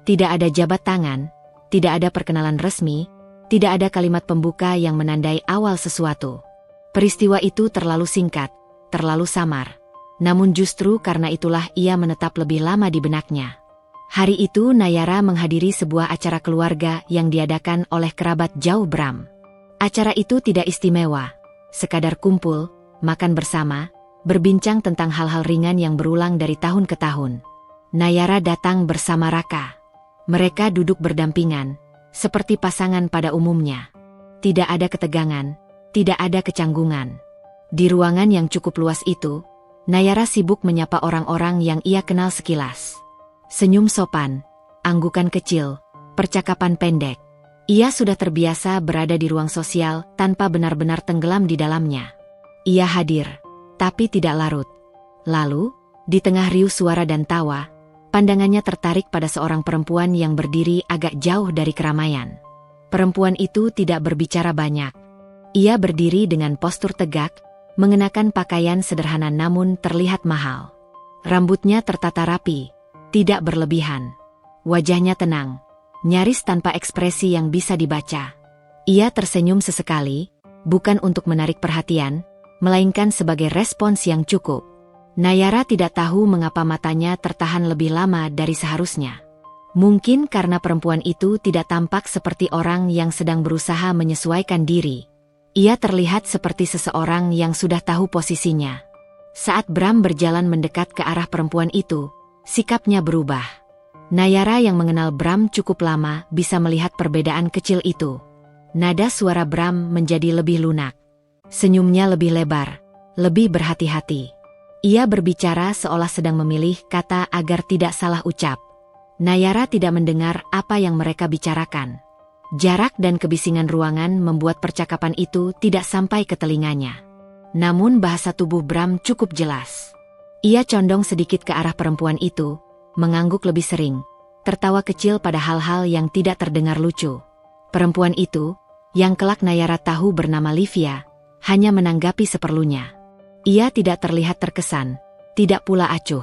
Tidak ada jabat tangan, tidak ada perkenalan resmi, tidak ada kalimat pembuka yang menandai awal sesuatu. Peristiwa itu terlalu singkat, terlalu samar. Namun justru karena itulah ia menetap lebih lama di benaknya. Hari itu Nayara menghadiri sebuah acara keluarga yang diadakan oleh kerabat jauh Bram. Acara itu tidak istimewa, sekadar kumpul, makan bersama, berbincang tentang hal-hal ringan yang berulang dari tahun ke tahun. Nayara datang bersama Raka. Mereka duduk berdampingan, seperti pasangan pada umumnya. Tidak ada ketegangan, tidak ada kecanggungan. Di ruangan yang cukup luas itu, Nayara sibuk menyapa orang-orang yang ia kenal sekilas. Senyum sopan, anggukan kecil, percakapan pendek. Ia sudah terbiasa berada di ruang sosial tanpa benar-benar tenggelam di dalamnya. Ia hadir, tapi tidak larut. Lalu, di tengah riuh suara dan tawa, pandangannya tertarik pada seorang perempuan yang berdiri agak jauh dari keramaian. Perempuan itu tidak berbicara banyak. Ia berdiri dengan postur tegak, mengenakan pakaian sederhana namun terlihat mahal. Rambutnya tertata rapi, tidak berlebihan. Wajahnya tenang, nyaris tanpa ekspresi yang bisa dibaca. Ia tersenyum sesekali, bukan untuk menarik perhatian, melainkan sebagai respons yang cukup. Nayara tidak tahu mengapa matanya tertahan lebih lama dari seharusnya. Mungkin karena perempuan itu tidak tampak seperti orang yang sedang berusaha menyesuaikan diri. Ia terlihat seperti seseorang yang sudah tahu posisinya. Saat Bram berjalan mendekat ke arah perempuan itu, sikapnya berubah. Nayara yang mengenal Bram cukup lama bisa melihat perbedaan kecil itu. Nada suara Bram menjadi lebih lunak. Senyumnya lebih lebar, lebih berhati-hati. Ia berbicara seolah sedang memilih kata agar tidak salah ucap. Nayara tidak mendengar apa yang mereka bicarakan. Jarak dan kebisingan ruangan membuat percakapan itu tidak sampai ke telinganya. Namun bahasa tubuh Bram cukup jelas. Ia condong sedikit ke arah perempuan itu, mengangguk lebih sering, tertawa kecil pada hal-hal yang tidak terdengar lucu. Perempuan itu, yang kelak Nayara tahu bernama Livia, hanya menanggapi seperlunya. Ia tidak terlihat terkesan, tidak pula acuh.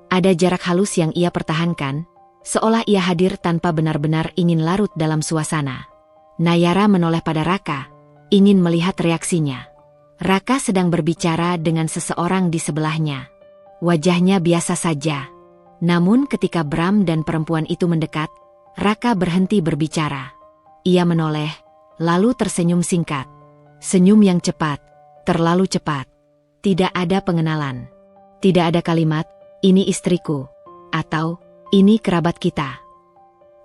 Ada jarak halus yang ia pertahankan, seolah ia hadir tanpa benar-benar ingin larut dalam suasana. Nayara menoleh pada Raka, ingin melihat reaksinya. Raka sedang berbicara dengan seseorang di sebelahnya. Wajahnya biasa saja. Namun ketika Bram dan perempuan itu mendekat, Raka berhenti berbicara. Ia menoleh, lalu tersenyum singkat. Senyum yang cepat, terlalu cepat. Tidak ada pengenalan. Tidak ada kalimat, ini istriku, atau ini kerabat kita.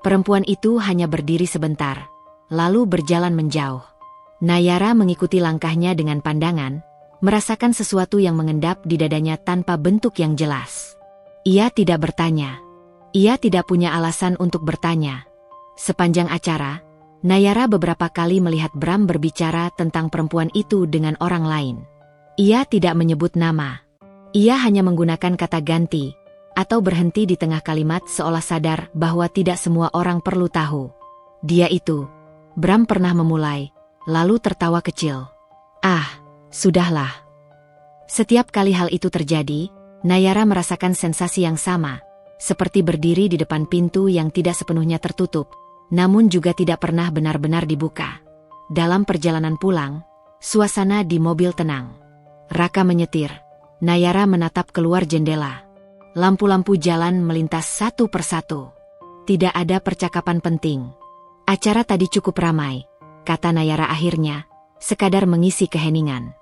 Perempuan itu hanya berdiri sebentar, lalu berjalan menjauh. Nayara mengikuti langkahnya dengan pandangan, merasakan sesuatu yang mengendap di dadanya tanpa bentuk yang jelas. Ia tidak bertanya. Ia tidak punya alasan untuk bertanya. Sepanjang acara, Nayara beberapa kali melihat Bram berbicara tentang perempuan itu dengan orang lain. Ia tidak menyebut nama. Ia hanya menggunakan kata ganti, atau berhenti di tengah kalimat seolah sadar bahwa tidak semua orang perlu tahu. Dia itu, Bram pernah memulai, lalu tertawa kecil. Ah, sudahlah. Setiap kali hal itu terjadi, Nayara merasakan sensasi yang sama, seperti berdiri di depan pintu yang tidak sepenuhnya tertutup, namun juga tidak pernah benar-benar dibuka. Dalam perjalanan pulang, suasana di mobil tenang. Raka menyetir. Nayara menatap keluar jendela. Lampu-lampu jalan melintas satu persatu. Tidak ada percakapan penting. Acara tadi cukup ramai, kata Nayara akhirnya, sekadar mengisi keheningan.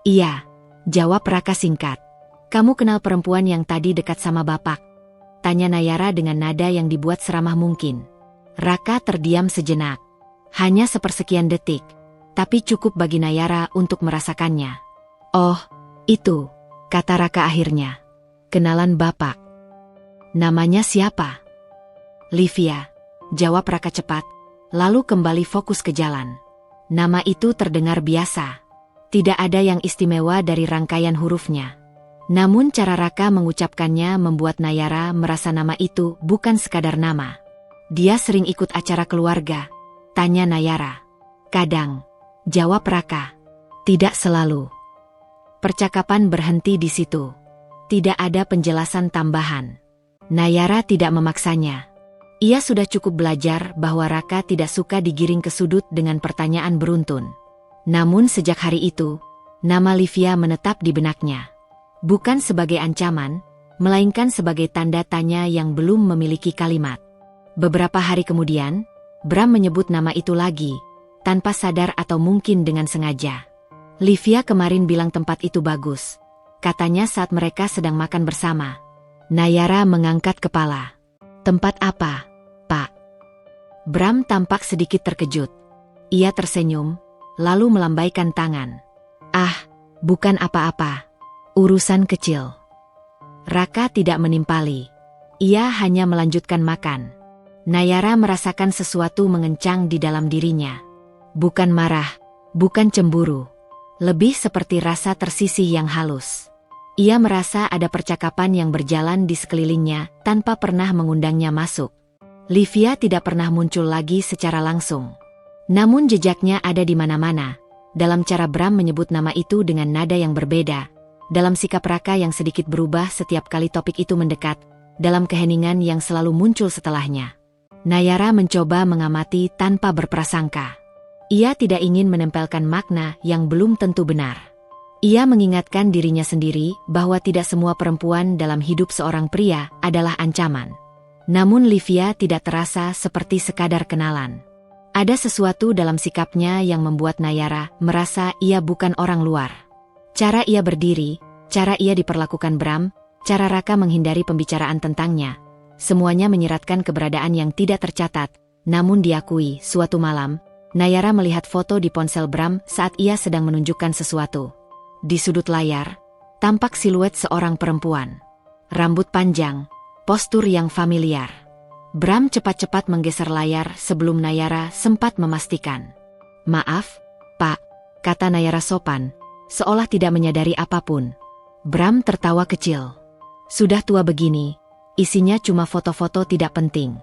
Iya, Jawab Raka singkat. Kamu kenal perempuan yang tadi dekat sama bapak? Tanya Nayara dengan nada yang dibuat seramah mungkin. Raka terdiam sejenak. Hanya sepersekian detik. Tapi cukup bagi Nayara untuk merasakannya. Oh, itu, kata Raka akhirnya. Kenalan bapak. Namanya siapa? Livia, jawab Raka cepat, lalu kembali fokus ke jalan. Nama itu terdengar biasa. Tidak ada yang istimewa dari rangkaian hurufnya. Namun cara Raka mengucapkannya membuat Nayara merasa nama itu bukan sekadar nama. Dia sering ikut acara keluarga, tanya Nayara. Kadang, jawab Raka. Tidak selalu. Percakapan berhenti di situ. Tidak ada penjelasan tambahan. Nayara tidak memaksanya. Ia sudah cukup belajar bahwa Raka tidak suka digiring ke sudut dengan pertanyaan beruntun. Namun sejak hari itu, nama Livia menetap di benaknya. Bukan sebagai ancaman, melainkan sebagai tanda tanya yang belum memiliki kalimat. Beberapa hari kemudian, Bram menyebut nama itu lagi, tanpa sadar atau mungkin dengan sengaja. Livia kemarin bilang tempat itu bagus. Katanya saat mereka sedang makan bersama. Nayara mengangkat kepala. Tempat apa, Pak? Bram tampak sedikit terkejut. Ia tersenyum, lalu melambaikan tangan. Ah, bukan apa-apa. Urusan kecil. Raka tidak menimpali. Ia hanya melanjutkan makan. Nayara merasakan sesuatu mengencang di dalam dirinya. Bukan marah, bukan cemburu. Lebih seperti rasa tersisih yang halus. Ia merasa ada percakapan yang berjalan di sekelilingnya tanpa pernah mengundangnya masuk. Livia tidak pernah muncul lagi secara langsung. Namun jejaknya ada di mana-mana. Dalam cara Bram menyebut nama itu dengan nada yang berbeda. Dalam sikap Raka yang sedikit berubah setiap kali topik itu mendekat. Dalam keheningan yang selalu muncul setelahnya. Nayara mencoba mengamati tanpa berprasangka. Ia tidak ingin menempelkan makna yang belum tentu benar. Ia mengingatkan dirinya sendiri bahwa tidak semua perempuan dalam hidup seorang pria adalah ancaman. Namun Livia tidak terasa seperti sekadar kenalan. Ada sesuatu dalam sikapnya yang membuat Nayara merasa ia bukan orang luar. Cara ia berdiri, cara ia diperlakukan Bram, cara Raka menghindari pembicaraan tentangnya. Semuanya menyiratkan keberadaan yang tidak tercatat. Namun diakui, suatu malam, Nayara melihat foto di ponsel Bram saat ia sedang menunjukkan sesuatu. Di sudut layar, tampak siluet seorang perempuan. Rambut panjang, postur yang familiar. Bram cepat-cepat menggeser layar sebelum Nayara sempat memastikan. Maaf, Pak, kata Nayara sopan, seolah tidak menyadari apapun. Bram tertawa kecil. Sudah tua begini, isinya cuma foto-foto tidak penting.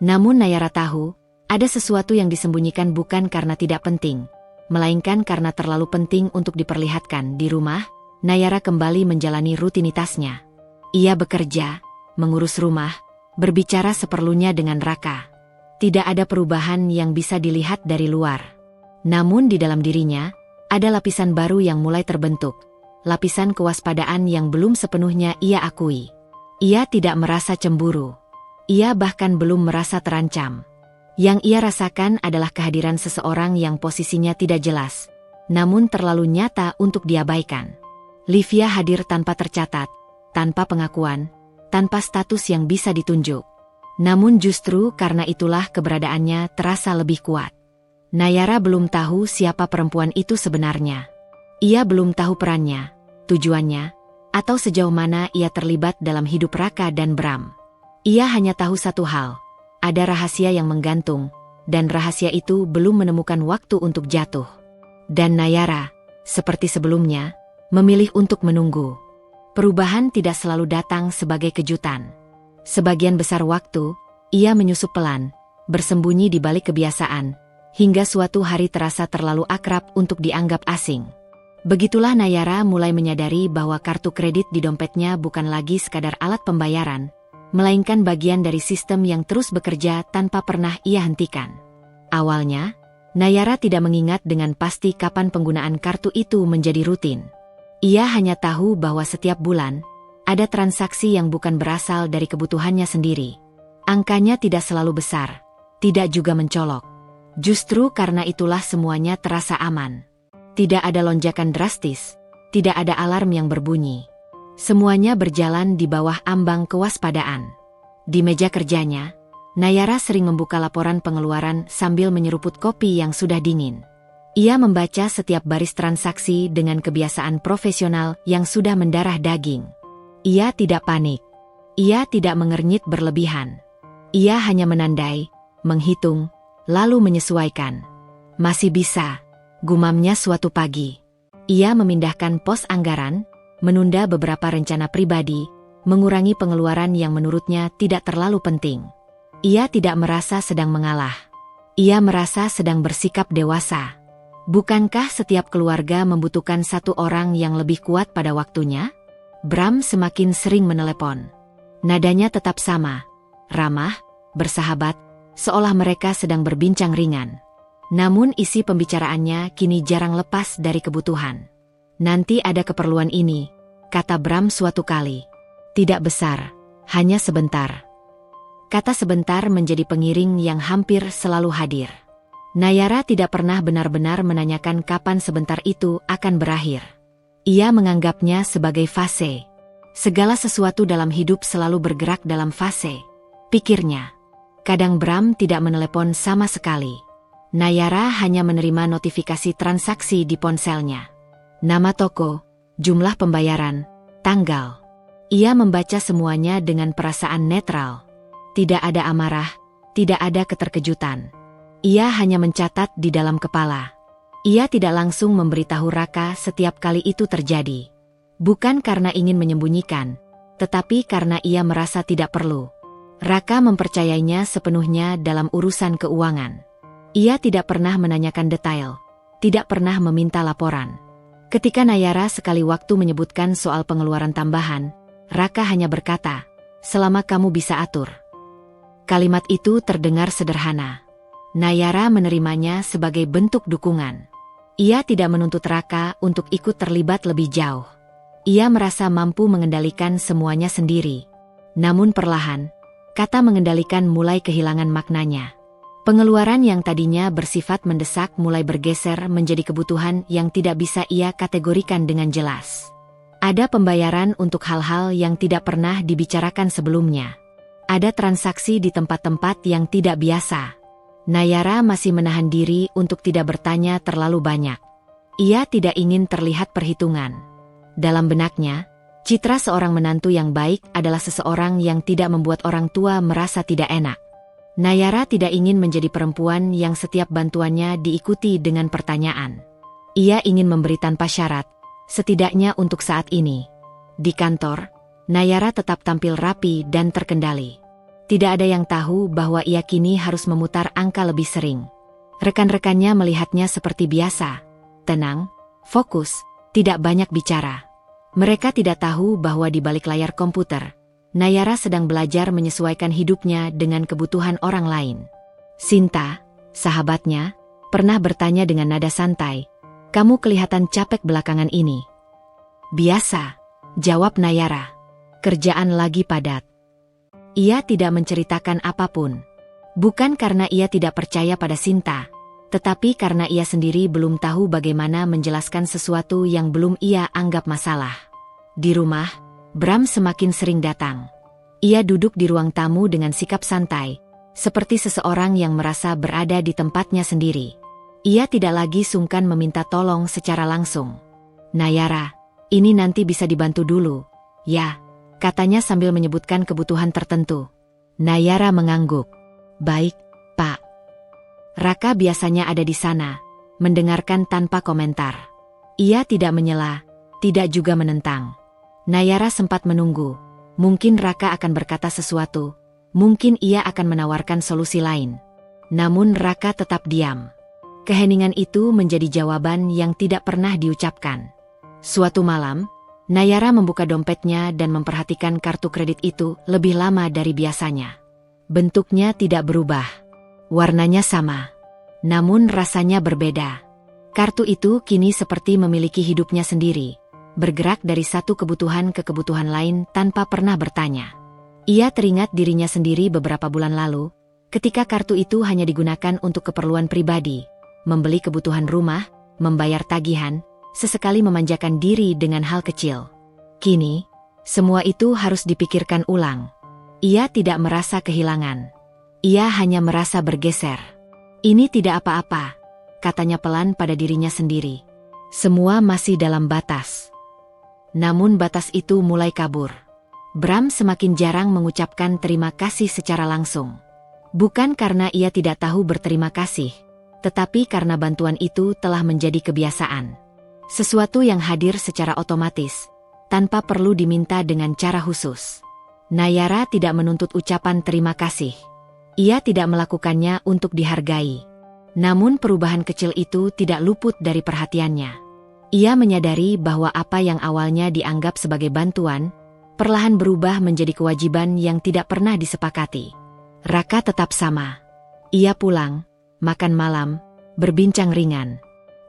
Namun Nayara tahu, ada sesuatu yang disembunyikan bukan karena tidak penting. Melainkan karena terlalu penting untuk diperlihatkan. Di rumah, Nayara kembali menjalani rutinitasnya. Ia bekerja, mengurus rumah, berbicara seperlunya dengan Raka. Tidak ada perubahan yang bisa dilihat dari luar. Namun di dalam dirinya, ada lapisan baru yang mulai terbentuk. Lapisan kewaspadaan yang belum sepenuhnya ia akui. Ia tidak merasa cemburu. Ia bahkan belum merasa terancam. Yang ia rasakan adalah kehadiran seseorang yang posisinya tidak jelas, namun terlalu nyata untuk diabaikan. Livia hadir tanpa tercatat, tanpa pengakuan, tanpa status yang bisa ditunjuk. Namun justru karena itulah keberadaannya terasa lebih kuat. Nayara belum tahu siapa perempuan itu sebenarnya. Ia belum tahu perannya, tujuannya, atau sejauh mana ia terlibat dalam hidup Raka dan Bram. Ia hanya tahu satu hal. Ada rahasia yang menggantung, dan rahasia itu belum menemukan waktu untuk jatuh. Dan Nayara, seperti sebelumnya, memilih untuk menunggu. Perubahan tidak selalu datang sebagai kejutan. Sebagian besar waktu, ia menyusup pelan, bersembunyi di balik kebiasaan, hingga suatu hari terasa terlalu akrab untuk dianggap asing. Begitulah Nayara mulai menyadari bahwa kartu kredit di dompetnya bukan lagi sekadar alat pembayaran, melainkan bagian dari sistem yang terus bekerja tanpa pernah ia hentikan. Awalnya, Nayara tidak mengingat dengan pasti kapan penggunaan kartu itu menjadi rutin. Ia hanya tahu bahwa setiap bulan, ada transaksi yang bukan berasal dari kebutuhannya sendiri. Angkanya tidak selalu besar, tidak juga mencolok. Justru karena itulah semuanya terasa aman. Tidak ada lonjakan drastis, tidak ada alarm yang berbunyi. Semuanya berjalan di bawah ambang kewaspadaan. Di meja kerjanya, Nayara sering membuka laporan pengeluaran sambil menyeruput kopi yang sudah dingin. Ia membaca setiap baris transaksi dengan kebiasaan profesional yang sudah mendarah daging. Ia tidak panik. Ia tidak mengernyit berlebihan. Ia hanya menandai, menghitung, lalu menyesuaikan. Masih bisa, gumamnya suatu pagi. Ia memindahkan pos anggaran, menunda beberapa rencana pribadi, mengurangi pengeluaran yang menurutnya tidak terlalu penting. Ia tidak merasa sedang mengalah. Ia merasa sedang bersikap dewasa. Bukankah setiap keluarga membutuhkan satu orang yang lebih kuat pada waktunya? Bram semakin sering menelepon. Nadanya tetap sama, ramah, bersahabat, seolah mereka sedang berbincang ringan. Namun isi pembicaraannya kini jarang lepas dari kebutuhan. Nanti ada keperluan ini, kata Bram suatu kali. Tidak besar, hanya sebentar. Kata sebentar menjadi pengiring yang hampir selalu hadir. Nayara tidak pernah benar-benar menanyakan kapan sebentar itu akan berakhir. Ia menganggapnya sebagai fase. Segala sesuatu dalam hidup selalu bergerak dalam fase, pikirnya. Kadang Bram tidak menelepon sama sekali. Nayara hanya menerima notifikasi transaksi di ponselnya. Nama toko, jumlah pembayaran, tanggal. Ia membaca semuanya dengan perasaan netral. Tidak ada amarah, tidak ada keterkejutan. Ia hanya mencatat di dalam kepala. Ia tidak langsung memberitahu Raka setiap kali itu terjadi. Bukan karena ingin menyembunyikan, tetapi karena ia merasa tidak perlu. Raka mempercayainya sepenuhnya dalam urusan keuangan. Ia tidak pernah menanyakan detail, tidak pernah meminta laporan. Ketika Nayara sekali waktu menyebutkan soal pengeluaran tambahan, Raka hanya berkata, "Selama kamu bisa atur." Kalimat itu terdengar sederhana. Nayara menerimanya sebagai bentuk dukungan. Ia tidak menuntut Raka untuk ikut terlibat lebih jauh. Ia merasa mampu mengendalikan semuanya sendiri. Namun perlahan, kata mengendalikan mulai kehilangan maknanya. Pengeluaran yang tadinya bersifat mendesak mulai bergeser menjadi kebutuhan yang tidak bisa ia kategorikan dengan jelas. Ada pembayaran untuk hal-hal yang tidak pernah dibicarakan sebelumnya. Ada transaksi di tempat-tempat yang tidak biasa. Nayara masih menahan diri untuk tidak bertanya terlalu banyak. Ia tidak ingin terlihat perhitungan. Dalam benaknya, citra seorang menantu yang baik adalah seseorang yang tidak membuat orang tua merasa tidak enak. Nayara tidak ingin menjadi perempuan yang setiap bantuannya diikuti dengan pertanyaan. Ia ingin memberi tanpa syarat, setidaknya untuk saat ini. Di kantor, Nayara tetap tampil rapi dan terkendali. Tidak ada yang tahu bahwa ia kini harus memutar angka lebih sering. Rekan-rekannya melihatnya seperti biasa, tenang, fokus, tidak banyak bicara. Mereka tidak tahu bahwa di balik layar komputer, Nayara sedang belajar menyesuaikan hidupnya dengan kebutuhan orang lain. Sinta, sahabatnya, pernah bertanya dengan nada santai, "Kamu kelihatan capek belakangan ini." "Biasa," jawab Nayara. "Kerjaan lagi padat." Ia tidak menceritakan apapun. Bukan karena ia tidak percaya pada Sinta, tetapi karena ia sendiri belum tahu bagaimana menjelaskan sesuatu yang belum ia anggap masalah. Di rumah, Bram semakin sering datang. Ia duduk di ruang tamu dengan sikap santai, seperti seseorang yang merasa berada di tempatnya sendiri. Ia tidak lagi sungkan meminta tolong secara langsung. "Nayara, ini nanti bisa dibantu dulu, ya?" katanya sambil menyebutkan kebutuhan tertentu. Nayara mengangguk. "Baik, Pak." Raka biasanya ada di sana, mendengarkan tanpa komentar. Ia tidak menyela, tidak juga menentang. Nayara sempat menunggu. Mungkin Raka akan berkata sesuatu, mungkin ia akan menawarkan solusi lain. Namun Raka tetap diam. Keheningan itu menjadi jawaban yang tidak pernah diucapkan. Suatu malam, Nayara membuka dompetnya dan memperhatikan kartu kredit itu lebih lama dari biasanya. Bentuknya tidak berubah. Warnanya sama. Namun rasanya berbeda. Kartu itu kini seperti memiliki hidupnya sendiri, bergerak dari satu kebutuhan ke kebutuhan lain tanpa pernah bertanya. Ia teringat dirinya sendiri beberapa bulan lalu, ketika kartu itu hanya digunakan untuk keperluan pribadi, membeli kebutuhan rumah, membayar tagihan, sesekali memanjakan diri dengan hal kecil. Kini, semua itu harus dipikirkan ulang. Ia tidak merasa kehilangan. Ia hanya merasa bergeser. Ini tidak apa-apa, katanya pelan pada dirinya sendiri. Semua masih dalam batas. Namun batas itu mulai kabur. Bram semakin jarang mengucapkan terima kasih secara langsung. Bukan karena ia tidak tahu berterima kasih, tetapi karena bantuan itu telah menjadi kebiasaan. Sesuatu yang hadir secara otomatis, tanpa perlu diminta dengan cara khusus. Nayara tidak menuntut ucapan terima kasih. Ia tidak melakukannya untuk dihargai. Namun perubahan kecil itu tidak luput dari perhatiannya. Ia menyadari bahwa apa yang awalnya dianggap sebagai bantuan, perlahan berubah menjadi kewajiban yang tidak pernah disepakati. Raka tetap sama. Ia pulang, makan malam, berbincang ringan.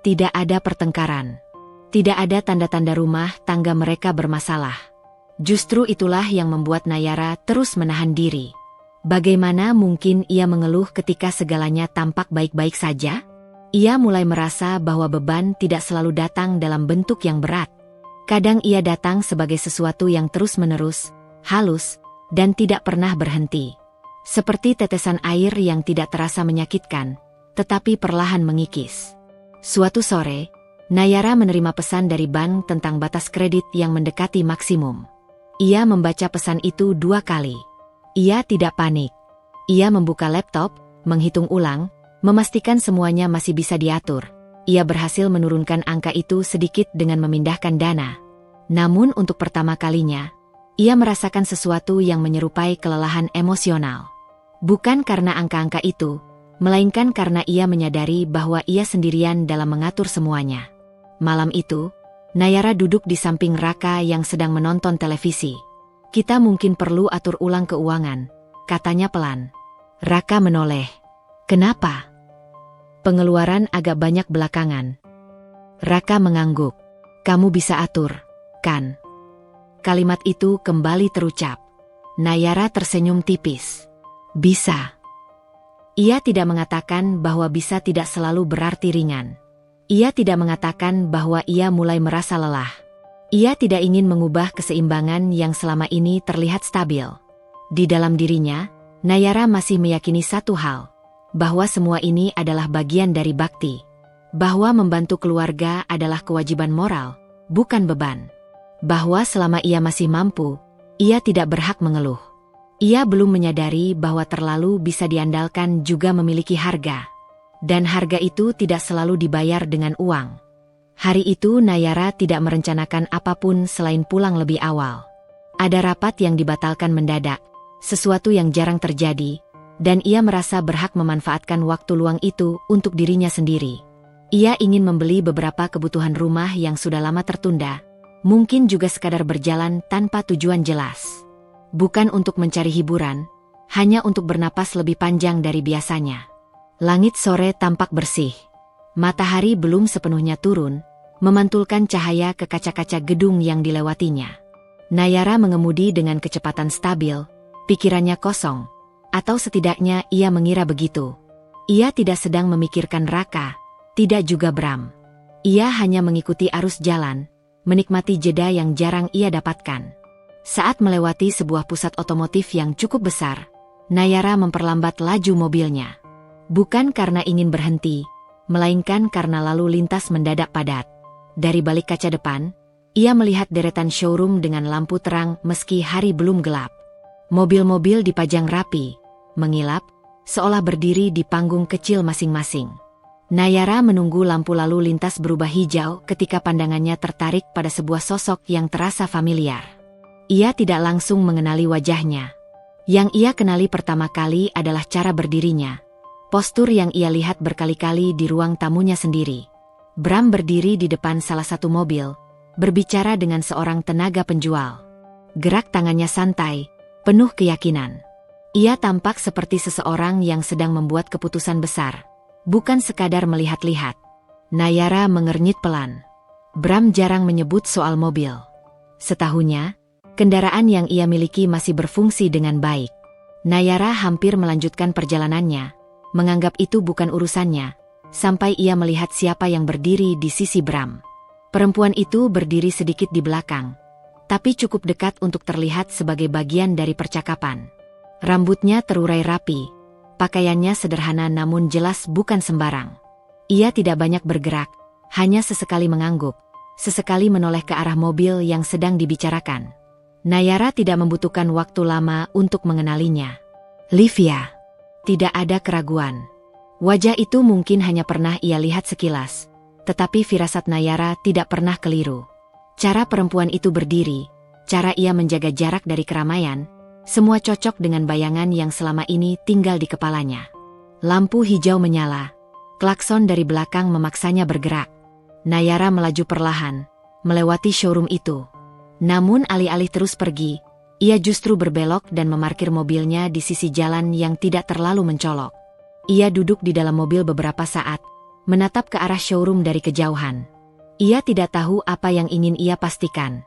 Tidak ada pertengkaran. Tidak ada tanda-tanda rumah tangga mereka bermasalah. Justru itulah yang membuat Nayara terus menahan diri. Bagaimana mungkin ia mengeluh ketika segalanya tampak baik-baik saja? Ia mulai merasa bahwa beban tidak selalu datang dalam bentuk yang berat. Kadang ia datang sebagai sesuatu yang terus-menerus, halus, dan tidak pernah berhenti. Seperti tetesan air yang tidak terasa menyakitkan, tetapi perlahan mengikis. Suatu sore, Nayara menerima pesan dari bank tentang batas kredit yang mendekati maksimum. Ia membaca pesan itu 2 kali. Ia tidak panik. Ia membuka laptop, menghitung ulang, memastikan semuanya masih bisa diatur. Ia berhasil menurunkan angka itu sedikit dengan memindahkan dana. Namun untuk pertama kalinya, ia merasakan sesuatu yang menyerupai kelelahan emosional. Bukan karena angka-angka itu, melainkan karena ia menyadari bahwa ia sendirian dalam mengatur semuanya. Malam itu, Nayara duduk di samping Raka yang sedang menonton televisi. Kita mungkin perlu atur ulang keuangan, katanya pelan. Raka menoleh. Kenapa? Pengeluaran agak banyak belakangan. Raka mengangguk. Kamu bisa atur, kan? Kalimat itu kembali terucap. Nayara tersenyum tipis. Bisa. Ia tidak mengatakan bahwa bisa tidak selalu berarti ringan. Ia tidak mengatakan bahwa ia mulai merasa lelah. Ia tidak ingin mengubah keseimbangan yang selama ini terlihat stabil. Di dalam dirinya, Nayara masih meyakini satu hal, bahwa semua ini adalah bagian dari bakti. Bahwa membantu keluarga adalah kewajiban moral, bukan beban. Bahwa selama ia masih mampu, ia tidak berhak mengeluh. Ia belum menyadari bahwa terlalu bisa diandalkan juga memiliki harga. Dan harga itu tidak selalu dibayar dengan uang. Hari itu Nayara tidak merencanakan apapun selain pulang lebih awal. Ada rapat yang dibatalkan mendadak, sesuatu yang jarang terjadi, dan ia merasa berhak memanfaatkan waktu luang itu untuk dirinya sendiri. Ia ingin membeli beberapa kebutuhan rumah yang sudah lama tertunda, mungkin juga sekadar berjalan tanpa tujuan jelas. Bukan untuk mencari hiburan, hanya untuk bernapas lebih panjang dari biasanya. Langit sore tampak bersih. Matahari belum sepenuhnya turun, memantulkan cahaya ke kaca-kaca gedung yang dilewatinya. Nayara mengemudi dengan kecepatan stabil, pikirannya kosong, atau setidaknya ia mengira begitu. Ia tidak sedang memikirkan Raka, tidak juga Bram. Ia hanya mengikuti arus jalan, menikmati jeda yang jarang ia dapatkan. Saat melewati sebuah pusat otomotif yang cukup besar, Nayara memperlambat laju mobilnya. Bukan karena ingin berhenti, melainkan karena lalu lintas mendadak padat. Dari balik kaca depan, ia melihat deretan showroom dengan lampu terang meski hari belum gelap. Mobil-mobil dipajang rapi, mengilap, seolah berdiri di panggung kecil masing-masing. Nayara menunggu lampu lalu lintas berubah hijau ketika pandangannya tertarik pada sebuah sosok yang terasa familiar. Ia tidak langsung mengenali wajahnya. Yang ia kenali pertama kali adalah cara berdirinya. Postur yang ia lihat berkali-kali di ruang tamunya sendiri. Bram berdiri di depan salah satu mobil, berbicara dengan seorang tenaga penjual. Gerak tangannya santai, penuh keyakinan. Ia tampak seperti seseorang yang sedang membuat keputusan besar, bukan sekadar melihat-lihat. Nayara mengernyit pelan. Bram jarang menyebut soal mobil. Setahunya, kendaraan yang ia miliki masih berfungsi dengan baik. Nayara hampir melanjutkan perjalanannya, menganggap itu bukan urusannya, sampai ia melihat siapa yang berdiri di sisi Bram. Perempuan itu berdiri sedikit di belakang, tapi cukup dekat untuk terlihat sebagai bagian dari percakapan. Rambutnya terurai rapi, pakaiannya sederhana namun jelas bukan sembarang. Ia tidak banyak bergerak, hanya sesekali mengangguk, sesekali menoleh ke arah mobil yang sedang dibicarakan. Nayara tidak membutuhkan waktu lama untuk mengenalinya. Livia. Tidak ada keraguan. Wajah itu mungkin hanya pernah ia lihat sekilas, tetapi firasat Nayara tidak pernah keliru. Cara perempuan itu berdiri, cara ia menjaga jarak dari keramaian, semua cocok dengan bayangan yang selama ini tinggal di kepalanya. Lampu hijau menyala, klakson dari belakang memaksanya bergerak. Nayara melaju perlahan, melewati showroom itu. Namun alih-alih terus pergi, ia justru berbelok dan memarkir mobilnya di sisi jalan yang tidak terlalu mencolok. Ia duduk di dalam mobil beberapa saat, menatap ke arah showroom dari kejauhan. Ia tidak tahu apa yang ingin ia pastikan.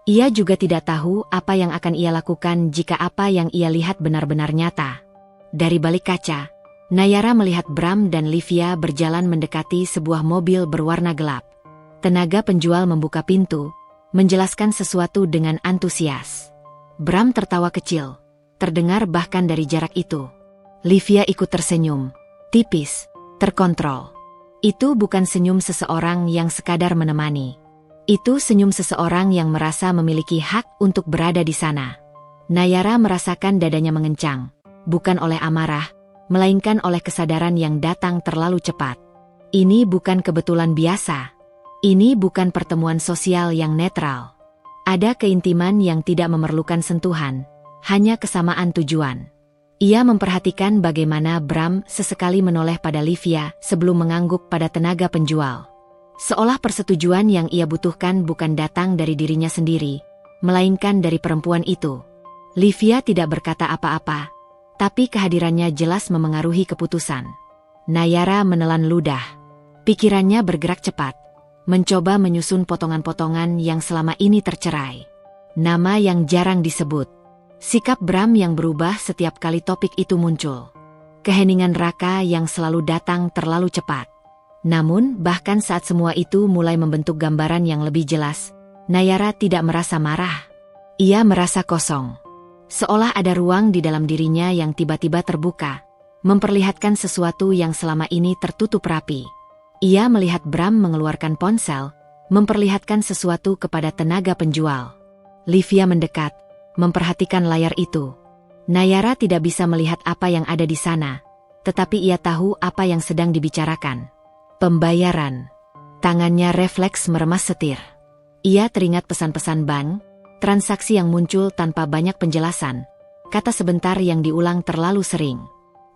Ia juga tidak tahu apa yang akan ia lakukan jika apa yang ia lihat benar-benar nyata. Dari balik kaca, Nayara melihat Bram dan Livia berjalan mendekati sebuah mobil berwarna gelap. Tenaga penjual membuka pintu, menjelaskan sesuatu dengan antusias. Bram tertawa kecil, terdengar bahkan dari jarak itu. Livia ikut tersenyum, tipis, terkontrol. Itu bukan senyum seseorang yang sekadar menemani. Itu senyum seseorang yang merasa memiliki hak untuk berada di sana. Nayara merasakan dadanya mengencang, bukan oleh amarah, melainkan oleh kesadaran yang datang terlalu cepat. Ini bukan kebetulan biasa. Ini bukan pertemuan sosial yang netral. Ada keintiman yang tidak memerlukan sentuhan, hanya kesamaan tujuan. Ia memperhatikan bagaimana Bram sesekali menoleh pada Livia sebelum mengangguk pada tenaga penjual. Seolah persetujuan yang ia butuhkan bukan datang dari dirinya sendiri, melainkan dari perempuan itu. Livia tidak berkata apa-apa, tapi kehadirannya jelas memengaruhi keputusan. Nayara menelan ludah. Pikirannya bergerak cepat, mencoba menyusun potongan-potongan yang selama ini tercerai. Nama yang jarang disebut. Sikap Bram yang berubah setiap kali topik itu muncul. Keheningan Raka yang selalu datang terlalu cepat. Namun, bahkan saat semua itu mulai membentuk gambaran yang lebih jelas, Nayara tidak merasa marah. Ia merasa kosong. Seolah ada ruang di dalam dirinya yang tiba-tiba terbuka, memperlihatkan sesuatu yang selama ini tertutup rapi. Ia melihat Bram mengeluarkan ponsel, memperlihatkan sesuatu kepada tenaga penjual. Livia mendekat, memperhatikan layar itu. Nayara tidak bisa melihat apa yang ada di sana, tetapi ia tahu apa yang sedang dibicarakan. Pembayaran. Tangannya refleks meremas setir. Ia teringat pesan-pesan bank, transaksi yang muncul tanpa banyak penjelasan, kata sebentar yang diulang terlalu sering.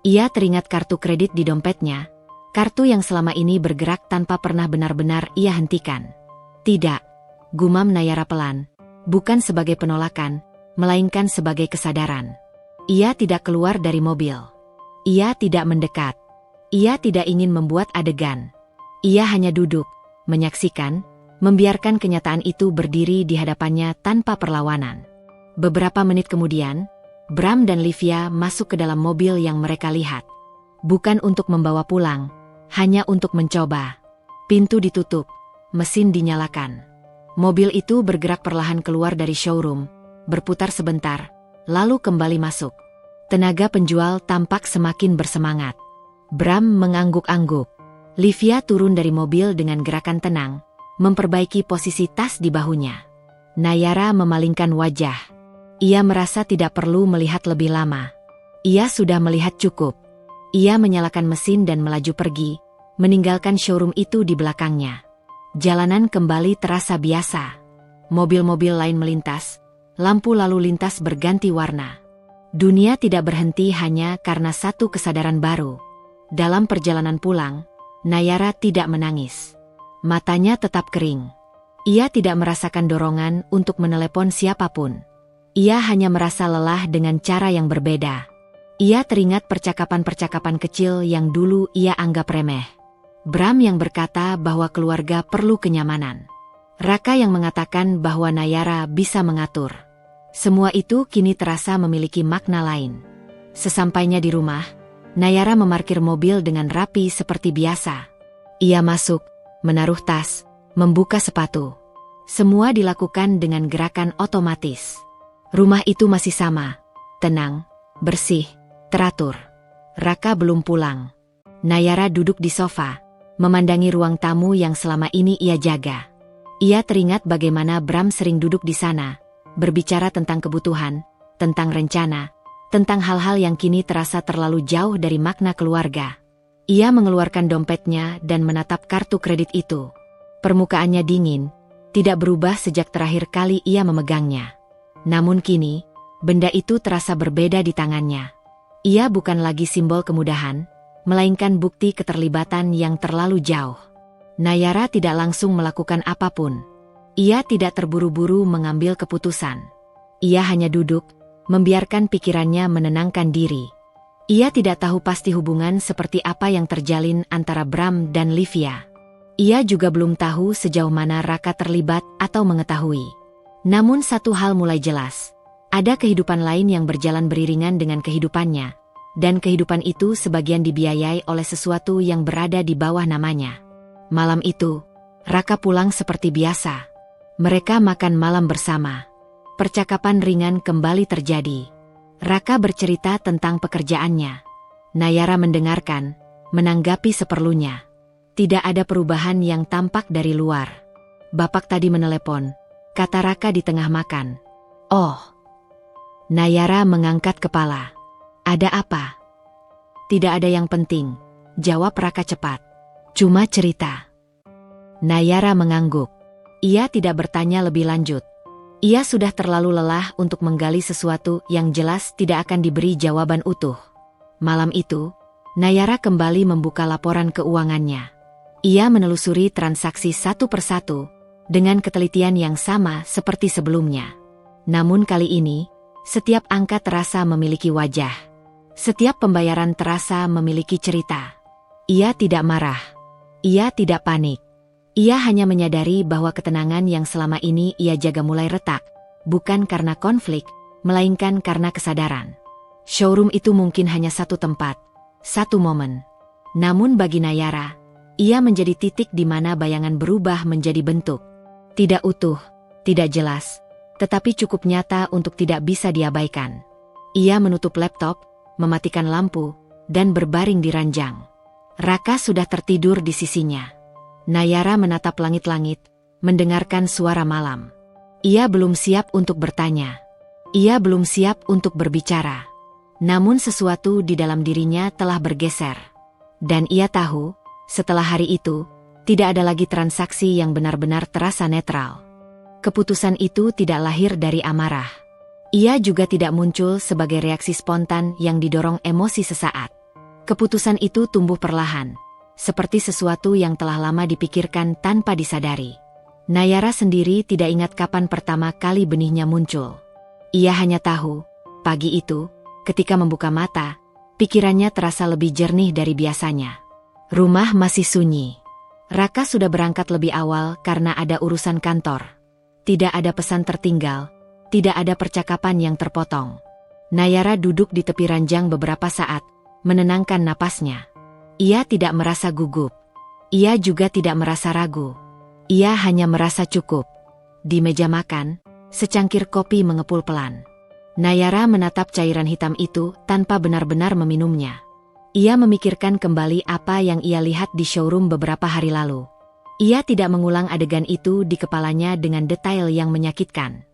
Ia teringat kartu kredit di dompetnya, kartu yang selama ini bergerak tanpa pernah benar-benar ia hentikan. Tidak, gumam Nayara pelan, bukan sebagai penolakan, melainkan sebagai kesadaran. Ia tidak keluar dari mobil. Ia tidak mendekat. Ia tidak ingin membuat adegan. Ia hanya duduk, menyaksikan, membiarkan kenyataan itu berdiri di hadapannya tanpa perlawanan. Beberapa menit kemudian, Bram dan Livia masuk ke dalam mobil yang mereka lihat. Bukan untuk membawa pulang, hanya untuk mencoba. Pintu ditutup, mesin dinyalakan. Mobil itu bergerak perlahan keluar dari showroom, berputar sebentar, lalu kembali masuk. Tenaga penjual tampak semakin bersemangat. Bram mengangguk-angguk. Livia turun dari mobil dengan gerakan tenang, memperbaiki posisi tas di bahunya. Nayara memalingkan wajah. Ia merasa tidak perlu melihat lebih lama. Ia sudah melihat cukup. Ia menyalakan mesin dan melaju pergi, meninggalkan showroom itu di belakangnya. Jalanan kembali terasa biasa. Mobil-mobil lain melintas, lampu lalu lintas berganti warna. Dunia tidak berhenti hanya karena satu kesadaran baru. Dalam perjalanan pulang, Nayara tidak menangis. Matanya tetap kering. Ia tidak merasakan dorongan untuk menelepon siapapun. Ia hanya merasa lelah dengan cara yang berbeda. Ia teringat percakapan-percakapan kecil yang dulu ia anggap remeh. Bram yang berkata bahwa keluarga perlu kenyamanan. Raka yang mengatakan bahwa Nayara bisa mengatur. Semua itu kini terasa memiliki makna lain. Sesampainya di rumah, Nayara memarkir mobil dengan rapi seperti biasa. Ia masuk, menaruh tas, membuka sepatu. Semua dilakukan dengan gerakan otomatis. Rumah itu masih sama, tenang, bersih, teratur. Raka belum pulang. Nayara duduk di sofa, memandangi ruang tamu yang selama ini ia jaga. Ia teringat bagaimana Bram sering duduk di sana, berbicara tentang kebutuhan, tentang rencana, tentang hal-hal yang kini terasa terlalu jauh dari makna keluarga. Ia mengeluarkan dompetnya dan menatap kartu kredit itu. Permukaannya dingin, tidak berubah sejak terakhir kali ia memegangnya. Namun kini, benda itu terasa berbeda di tangannya. Ia bukan lagi simbol kemudahan, melainkan bukti keterlibatan yang terlalu jauh. Nayara tidak langsung melakukan apapun. Ia tidak terburu-buru mengambil keputusan. Ia hanya duduk, membiarkan pikirannya menenangkan diri. Ia tidak tahu pasti hubungan seperti apa yang terjalin antara Bram dan Livia. Ia juga belum tahu sejauh mana Raka terlibat atau mengetahui. Namun satu hal mulai jelas. Ada kehidupan lain yang berjalan beriringan dengan kehidupannya. Dan kehidupan itu sebagian dibiayai oleh sesuatu yang berada di bawah namanya. Malam itu, Raka pulang seperti biasa. Mereka makan malam bersama. Percakapan ringan kembali terjadi. Raka bercerita tentang pekerjaannya. Nayara mendengarkan, menanggapi seperlunya. Tidak ada perubahan yang tampak dari luar. Bapak tadi menelepon, kata Raka di tengah makan. Oh. Nayara mengangkat kepala. Ada apa? Tidak ada yang penting, jawab Raka cepat. Cuma cerita. Nayara mengangguk. Ia tidak bertanya lebih lanjut. Ia sudah terlalu lelah untuk menggali sesuatu yang jelas tidak akan diberi jawaban utuh. Malam itu, Nayara kembali membuka laporan keuangannya. Ia menelusuri transaksi satu persatu, dengan ketelitian yang sama seperti sebelumnya. Namun kali ini, setiap angka terasa memiliki wajah. Setiap pembayaran terasa memiliki cerita. Ia tidak marah. Ia tidak panik. Ia hanya menyadari bahwa ketenangan yang selama ini ia jaga mulai retak, bukan karena konflik, melainkan karena kesadaran. Showroom itu mungkin hanya satu tempat, satu momen. Namun bagi Nayara, ia menjadi titik di mana bayangan berubah menjadi bentuk. Tidak utuh, tidak jelas, tetapi cukup nyata untuk tidak bisa diabaikan. Ia menutup laptop, mematikan lampu, dan berbaring di ranjang. Raka sudah tertidur di sisinya. Nayara menatap langit-langit, mendengarkan suara malam. Ia belum siap untuk bertanya. Ia belum siap untuk berbicara. Namun sesuatu di dalam dirinya telah bergeser. Dan ia tahu, setelah hari itu, tidak ada lagi transaksi yang benar-benar terasa netral. Keputusan itu tidak lahir dari amarah. Ia juga tidak muncul sebagai reaksi spontan yang didorong emosi sesaat. Keputusan itu tumbuh perlahan, seperti sesuatu yang telah lama dipikirkan tanpa disadari. Nayara sendiri tidak ingat kapan pertama kali benihnya muncul. Ia hanya tahu, pagi itu, ketika membuka mata, pikirannya terasa lebih jernih dari biasanya. Rumah masih sunyi. Raka sudah berangkat lebih awal karena ada urusan kantor. Tidak ada pesan tertinggal, tidak ada percakapan yang terpotong. Nayara duduk di tepi ranjang beberapa saat, menenangkan napasnya. Ia tidak merasa gugup. Ia juga tidak merasa ragu. Ia hanya merasa cukup. Di meja makan, secangkir kopi mengepul pelan. Nayara menatap cairan hitam itu tanpa benar-benar meminumnya. Ia memikirkan kembali apa yang ia lihat di showroom beberapa hari lalu. Ia tidak mengulang adegan itu di kepalanya dengan detail yang menyakitkan.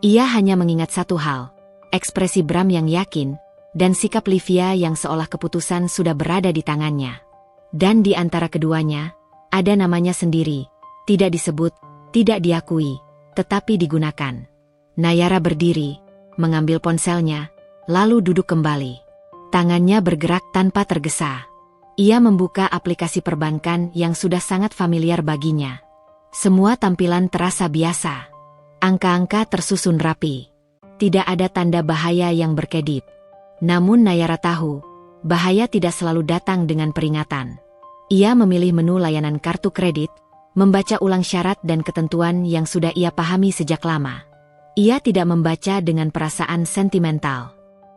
Ia hanya mengingat satu hal, ekspresi Bram yang yakin, dan sikap Livia yang seolah keputusan sudah berada di tangannya. Dan di antara keduanya, ada namanya sendiri, tidak disebut, tidak diakui, tetapi digunakan. Nayara berdiri, mengambil ponselnya, lalu duduk kembali. Tangannya bergerak tanpa tergesa. Ia membuka aplikasi perbankan yang sudah sangat familiar baginya. Semua tampilan terasa biasa. Angka-angka tersusun rapi. Tidak ada tanda bahaya yang berkedip. Namun Nayara tahu, bahaya tidak selalu datang dengan peringatan. Ia memilih menu layanan kartu kredit, membaca ulang syarat dan ketentuan yang sudah ia pahami sejak lama. Ia tidak membaca dengan perasaan sentimental.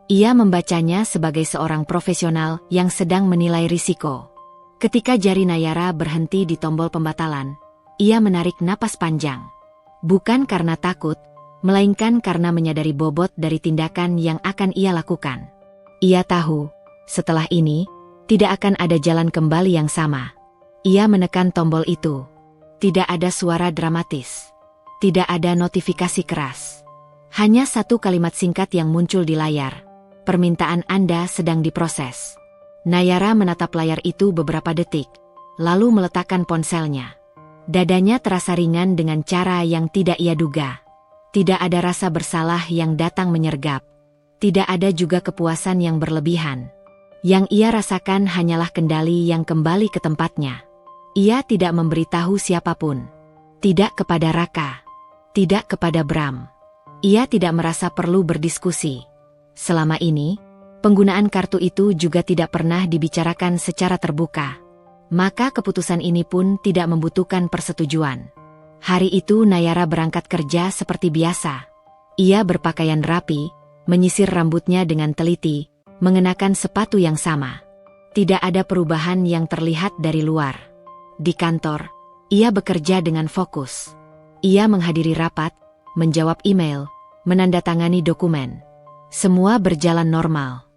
Ia membacanya sebagai seorang profesional yang sedang menilai risiko. Ketika jari Nayara berhenti di tombol pembatalan, ia menarik napas panjang. Bukan karena takut, melainkan karena menyadari bobot dari tindakan yang akan ia lakukan. Ia tahu, setelah ini, tidak akan ada jalan kembali yang sama. Ia menekan tombol itu. Tidak ada suara dramatis. Tidak ada notifikasi keras. Hanya satu kalimat singkat yang muncul di layar. Permintaan Anda sedang diproses. Nayara menatap layar itu beberapa detik, lalu meletakkan ponselnya. Dadanya terasa ringan dengan cara yang tidak ia duga. Tidak ada rasa bersalah yang datang menyergap. Tidak ada juga kepuasan yang berlebihan. Yang ia rasakan hanyalah kendali yang kembali ke tempatnya. Ia tidak memberitahu siapapun. Tidak kepada Raka. Tidak kepada Bram. Ia tidak merasa perlu berdiskusi. Selama ini, penggunaan kartu itu juga tidak pernah dibicarakan secara terbuka. Maka keputusan ini pun tidak membutuhkan persetujuan. Hari itu Nayara berangkat kerja seperti biasa. Ia berpakaian rapi, menyisir rambutnya dengan teliti, mengenakan sepatu yang sama. Tidak ada perubahan yang terlihat dari luar. Di kantor, ia bekerja dengan fokus. Ia menghadiri rapat, menjawab email, menandatangani dokumen. Semua berjalan normal.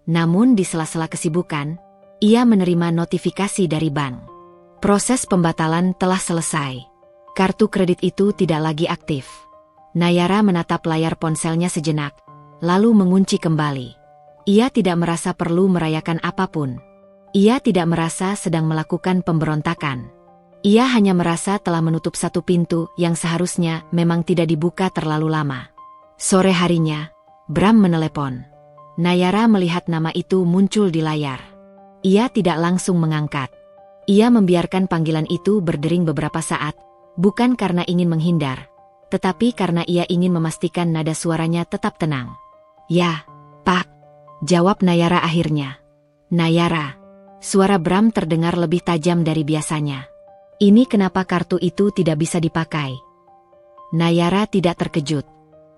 Namun di sela-sela kesibukan, ia menerima notifikasi dari bank. Proses pembatalan telah selesai. Kartu kredit itu tidak lagi aktif. Nayara menatap layar ponselnya sejenak, lalu mengunci kembali. Ia tidak merasa perlu merayakan apapun. Ia tidak merasa sedang melakukan pemberontakan. Ia hanya merasa telah menutup satu pintu yang seharusnya memang tidak dibuka terlalu lama. Sore harinya, Bram menelepon. Nayara melihat nama itu muncul di layar. Ia tidak langsung mengangkat. Ia membiarkan panggilan itu berdering beberapa saat, bukan karena ingin menghindar, tetapi karena ia ingin memastikan nada suaranya tetap tenang. "Ya, Pak," jawab Nayara akhirnya. "Nayara." Suara Bram terdengar lebih tajam dari biasanya. "Ini kenapa kartu itu tidak bisa dipakai?" Nayara tidak terkejut.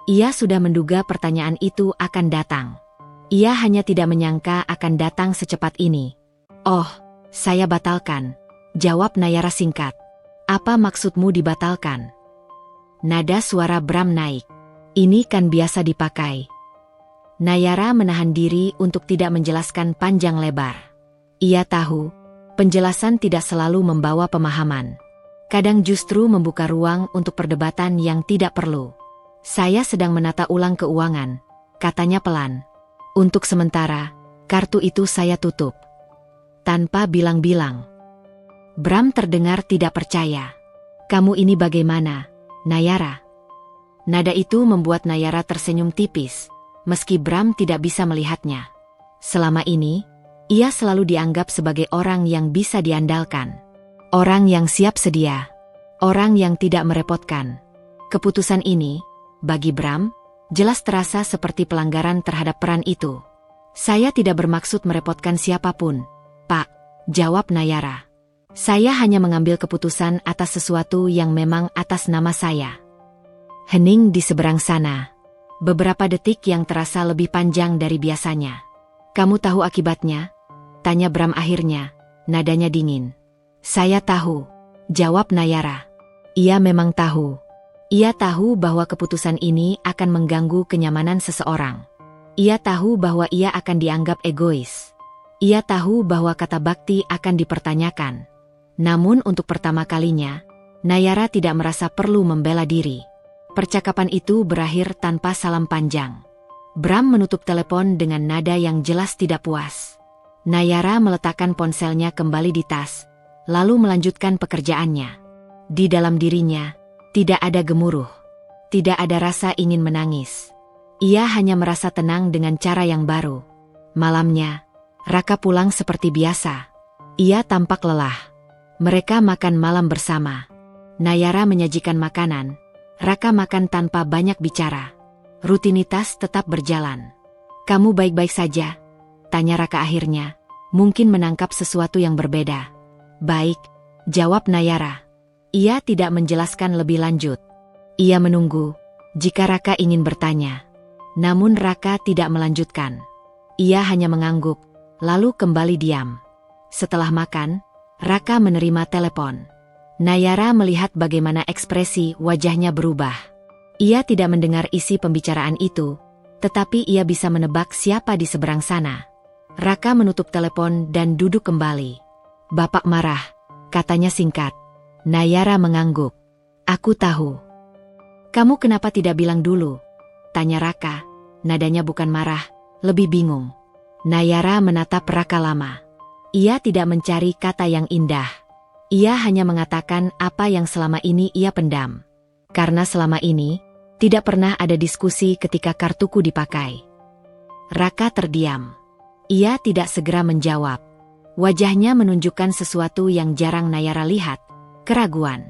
Ia sudah menduga pertanyaan itu akan datang. Ia hanya tidak menyangka akan datang secepat ini. "Oh, saya batalkan," jawab Nayara singkat. "Apa maksudmu dibatalkan?" Nada suara Bram naik. "Ini kan biasa dipakai." Nayara menahan diri untuk tidak menjelaskan panjang lebar. Ia tahu, penjelasan tidak selalu membawa pemahaman. Kadang justru membuka ruang untuk perdebatan yang tidak perlu. "Saya sedang menata ulang keuangan," katanya pelan. "Untuk sementara, kartu itu saya tutup." Tanpa bilang-bilang. Bram terdengar tidak percaya. "Kamu ini bagaimana, Nayara?" Nada itu membuat Nayara tersenyum tipis, meski Bram tidak bisa melihatnya. Selama ini, ia selalu dianggap sebagai orang yang bisa diandalkan. Orang yang siap sedia. Orang yang tidak merepotkan. Keputusan ini, bagi Bram, jelas terasa seperti pelanggaran terhadap peran itu. "Saya tidak bermaksud merepotkan siapapun, Pak," jawab Nayara. "Saya hanya mengambil keputusan atas sesuatu yang memang atas nama saya." Hening di seberang sana. Beberapa detik yang terasa lebih panjang dari biasanya. "Kamu tahu akibatnya?" tanya Bram akhirnya, nadanya dingin. "Saya tahu," jawab Nayara. Ia memang tahu. Ia tahu bahwa keputusan ini akan mengganggu kenyamanan seseorang. Ia tahu bahwa ia akan dianggap egois. Ia tahu bahwa kata bakti akan dipertanyakan. Namun untuk pertama kalinya, Nayara tidak merasa perlu membela diri. Percakapan itu berakhir tanpa salam panjang. Bram menutup telepon dengan nada yang jelas tidak puas. Nayara meletakkan ponselnya kembali di tas, lalu melanjutkan pekerjaannya. Di dalam dirinya, tidak ada gemuruh. Tidak ada rasa ingin menangis. Ia hanya merasa tenang dengan cara yang baru. Malamnya, Raka pulang seperti biasa. Ia tampak lelah. Mereka makan malam bersama. Nayara menyajikan makanan. Raka makan tanpa banyak bicara. Rutinitas tetap berjalan. "Kamu baik-baik saja?" tanya Raka akhirnya, mungkin menangkap sesuatu yang berbeda. "Baik," jawab Nayara. Ia tidak menjelaskan lebih lanjut. Ia menunggu, jika Raka ingin bertanya. Namun Raka tidak melanjutkan. Ia hanya mengangguk, lalu kembali diam. Setelah makan, Raka menerima telepon. Nayara melihat bagaimana ekspresi wajahnya berubah. Ia tidak mendengar isi pembicaraan itu, tetapi ia bisa menebak siapa di seberang sana. Raka menutup telepon dan duduk kembali. "Bapak marah," katanya singkat. Nayara mengangguk. "Aku tahu." "Kamu kenapa tidak bilang dulu?" tanya Raka. Nadanya bukan marah, lebih bingung. Nayara menatap Raka lama. Ia tidak mencari kata yang indah. Ia hanya mengatakan apa yang selama ini ia pendam. Karena selama ini, tidak pernah ada diskusi ketika kartuku dipakai. Raka terdiam. Ia tidak segera menjawab. Wajahnya menunjukkan sesuatu yang jarang Nayara lihat, keraguan.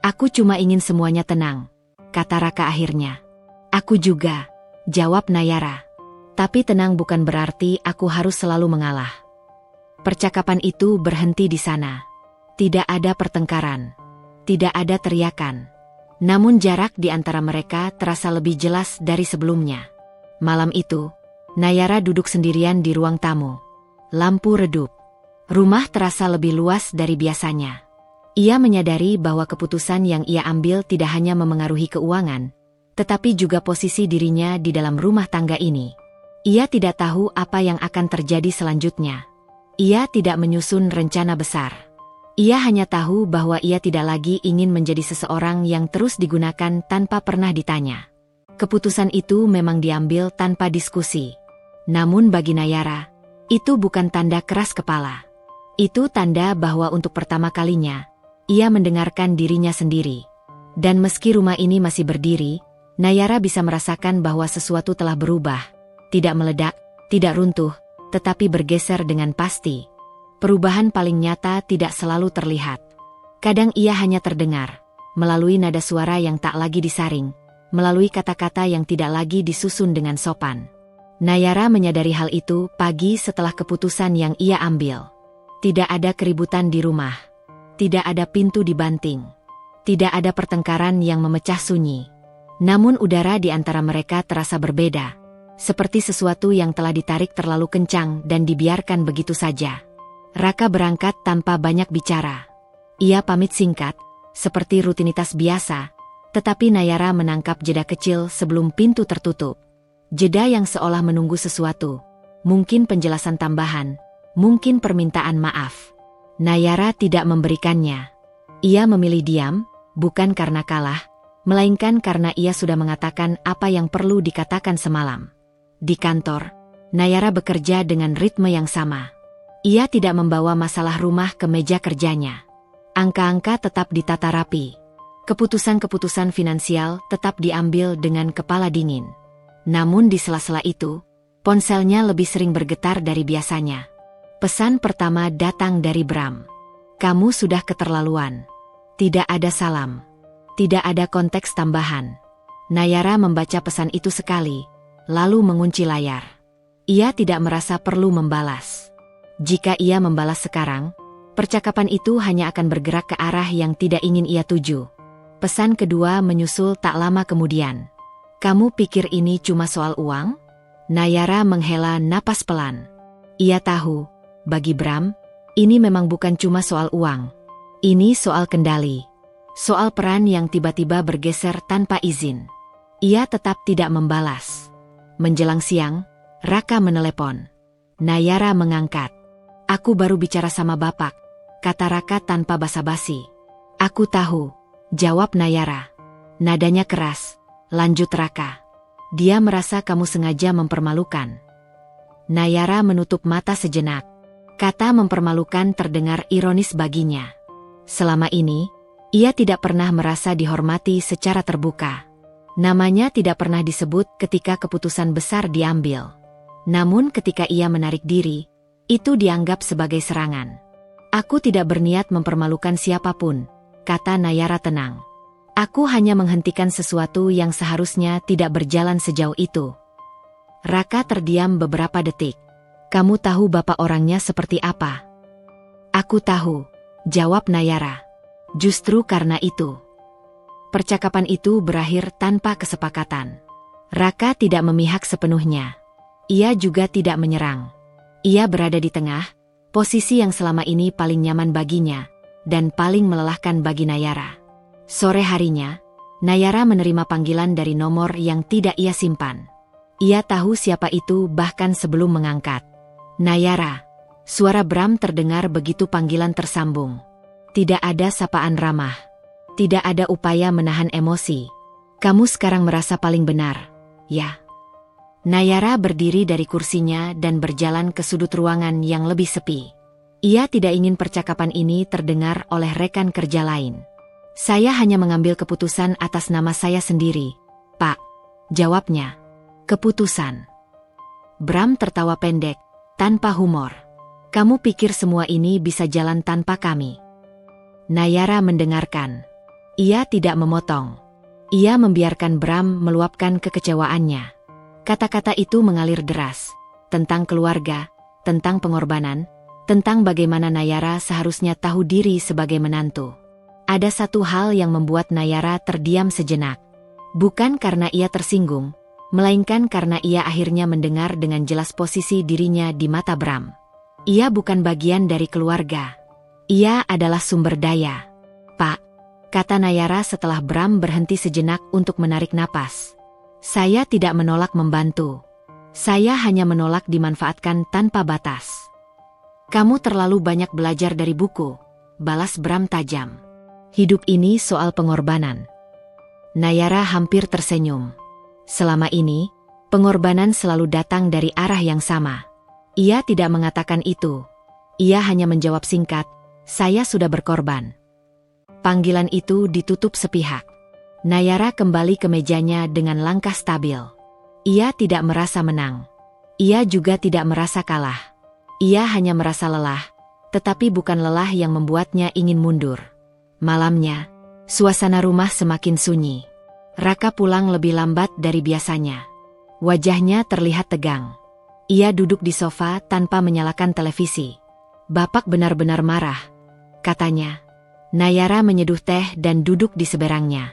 "Aku cuma ingin semuanya tenang," kata Raka akhirnya. "Aku juga," jawab Nayara. "Tapi tenang bukan berarti aku harus selalu mengalah." Percakapan itu berhenti di sana. Tidak ada pertengkaran. Tidak ada teriakan. Namun jarak di antara mereka terasa lebih jelas dari sebelumnya. Malam itu, Nayara duduk sendirian di ruang tamu. Lampu redup. Rumah terasa lebih luas dari biasanya. Ia menyadari bahwa keputusan yang ia ambil tidak hanya memengaruhi keuangan, tetapi juga posisi dirinya di dalam rumah tangga ini. Ia tidak tahu apa yang akan terjadi selanjutnya. Ia tidak menyusun rencana besar. Ia hanya tahu bahwa ia tidak lagi ingin menjadi seseorang yang terus digunakan tanpa pernah ditanya. Keputusan itu memang diambil tanpa diskusi. Namun bagi Nayara, itu bukan tanda keras kepala. Itu tanda bahwa untuk pertama kalinya, ia mendengarkan dirinya sendiri. Dan meski rumah ini masih berdiri, Nayara bisa merasakan bahwa sesuatu telah berubah. Tidak meledak, tidak runtuh, tetapi bergeser dengan pasti. Perubahan paling nyata tidak selalu terlihat. Kadang ia hanya terdengar, melalui nada suara yang tak lagi disaring, melalui kata-kata yang tidak lagi disusun dengan sopan. Nayara menyadari hal itu pagi setelah keputusan yang ia ambil. Tidak ada keributan di rumah. Tidak ada pintu dibanting. Tidak ada pertengkaran yang memecah sunyi. Namun udara di antara mereka terasa berbeda. Seperti sesuatu yang telah ditarik terlalu kencang dan dibiarkan begitu saja. Raka berangkat tanpa banyak bicara. Ia pamit singkat, seperti rutinitas biasa, tetapi Nayara menangkap jeda kecil sebelum pintu tertutup. Jeda yang seolah menunggu sesuatu, mungkin penjelasan tambahan, mungkin permintaan maaf. Nayara tidak memberikannya. Ia memilih diam, bukan karena kalah, melainkan karena ia sudah mengatakan apa yang perlu dikatakan semalam. Di kantor, Nayara bekerja dengan ritme yang sama. Ia tidak membawa masalah rumah ke meja kerjanya. Angka-angka tetap ditata rapi. Keputusan-keputusan finansial tetap diambil dengan kepala dingin. Namun di sela-sela itu, ponselnya lebih sering bergetar dari biasanya. Pesan pertama datang dari Bram. "Kamu sudah keterlaluan." Tidak ada salam. Tidak ada konteks tambahan. Nayara membaca pesan itu sekali, lalu mengunci layar. Ia tidak merasa perlu membalas. Jika ia membalas sekarang, percakapan itu hanya akan bergerak ke arah yang tidak ingin ia tuju. Pesan kedua menyusul tak lama kemudian. "Kamu pikir ini cuma soal uang?" Nayara menghela napas pelan. Ia tahu, bagi Bram, ini memang bukan cuma soal uang. Ini soal kendali. Soal peran yang tiba-tiba bergeser tanpa izin. Ia tetap tidak membalas. Menjelang siang, Raka menelepon. Nayara mengangkat. "Aku baru bicara sama Bapak," kata Raka tanpa basa-basi. "Aku tahu," jawab Nayara. Nadanya keras. Lanjut Raka. "Dia merasa kamu sengaja mempermalukan." Nayara menutup mata sejenak. Kata mempermalukan terdengar ironis baginya. Selama ini, ia tidak pernah merasa dihormati secara terbuka. Namanya tidak pernah disebut ketika keputusan besar diambil. Namun ketika ia menarik diri, itu dianggap sebagai serangan. "Aku tidak berniat mempermalukan siapapun," kata Nayara tenang. "Aku hanya menghentikan sesuatu yang seharusnya tidak berjalan sejauh itu." Raka terdiam beberapa detik. "Kamu tahu Bapak orangnya seperti apa?" "Aku tahu," jawab Nayara. "Justru karena itu." Percakapan itu berakhir tanpa kesepakatan. Raka tidak memihak sepenuhnya. Ia juga tidak menyerang. Ia berada di tengah, posisi yang selama ini paling nyaman baginya, dan paling melelahkan bagi Nayara. Sore harinya, Nayara menerima panggilan dari nomor yang tidak ia simpan. Ia tahu siapa itu bahkan sebelum mengangkat. Nayara. Suara Bram terdengar begitu panggilan tersambung. Tidak ada sapaan ramah. Tidak ada upaya menahan emosi. Kamu sekarang merasa paling benar, ya? Nayara berdiri dari kursinya dan berjalan ke sudut ruangan yang lebih sepi. Ia tidak ingin percakapan ini terdengar oleh rekan kerja lain. Saya hanya mengambil keputusan atas nama saya sendiri, Pak. Jawabnya. Keputusan. Bram tertawa pendek, tanpa humor. Kamu pikir semua ini bisa jalan tanpa kami? Nayara mendengarkan. Ia tidak memotong. Ia membiarkan Bram meluapkan kekecewaannya. Kata-kata itu mengalir deras, tentang keluarga, tentang pengorbanan, tentang bagaimana Nayara seharusnya tahu diri sebagai menantu. Ada satu hal yang membuat Nayara terdiam sejenak. Bukan karena ia tersinggung, melainkan karena ia akhirnya mendengar dengan jelas posisi dirinya di mata Bram. Ia bukan bagian dari keluarga. Ia adalah sumber daya. Pak, kata Nayara setelah Bram berhenti sejenak untuk menarik napas. Saya tidak menolak membantu. Saya hanya menolak dimanfaatkan tanpa batas. Kamu terlalu banyak belajar dari buku, balas Bram tajam. Hidup ini soal pengorbanan. Nayara hampir tersenyum. Selama ini, pengorbanan selalu datang dari arah yang sama. Ia tidak mengatakan itu. Ia hanya menjawab singkat, saya sudah berkorban. Panggilan itu ditutup sepihak. Nayara kembali ke mejanya dengan langkah stabil. Ia tidak merasa menang. Ia juga tidak merasa kalah. Ia hanya merasa lelah, tetapi bukan lelah yang membuatnya ingin mundur. Malamnya, suasana rumah semakin sunyi. Raka pulang lebih lambat dari biasanya. Wajahnya terlihat tegang. Ia duduk di sofa tanpa menyalakan televisi. Bapak benar-benar marah, katanya. Nayara menyeduh teh dan duduk di seberangnya.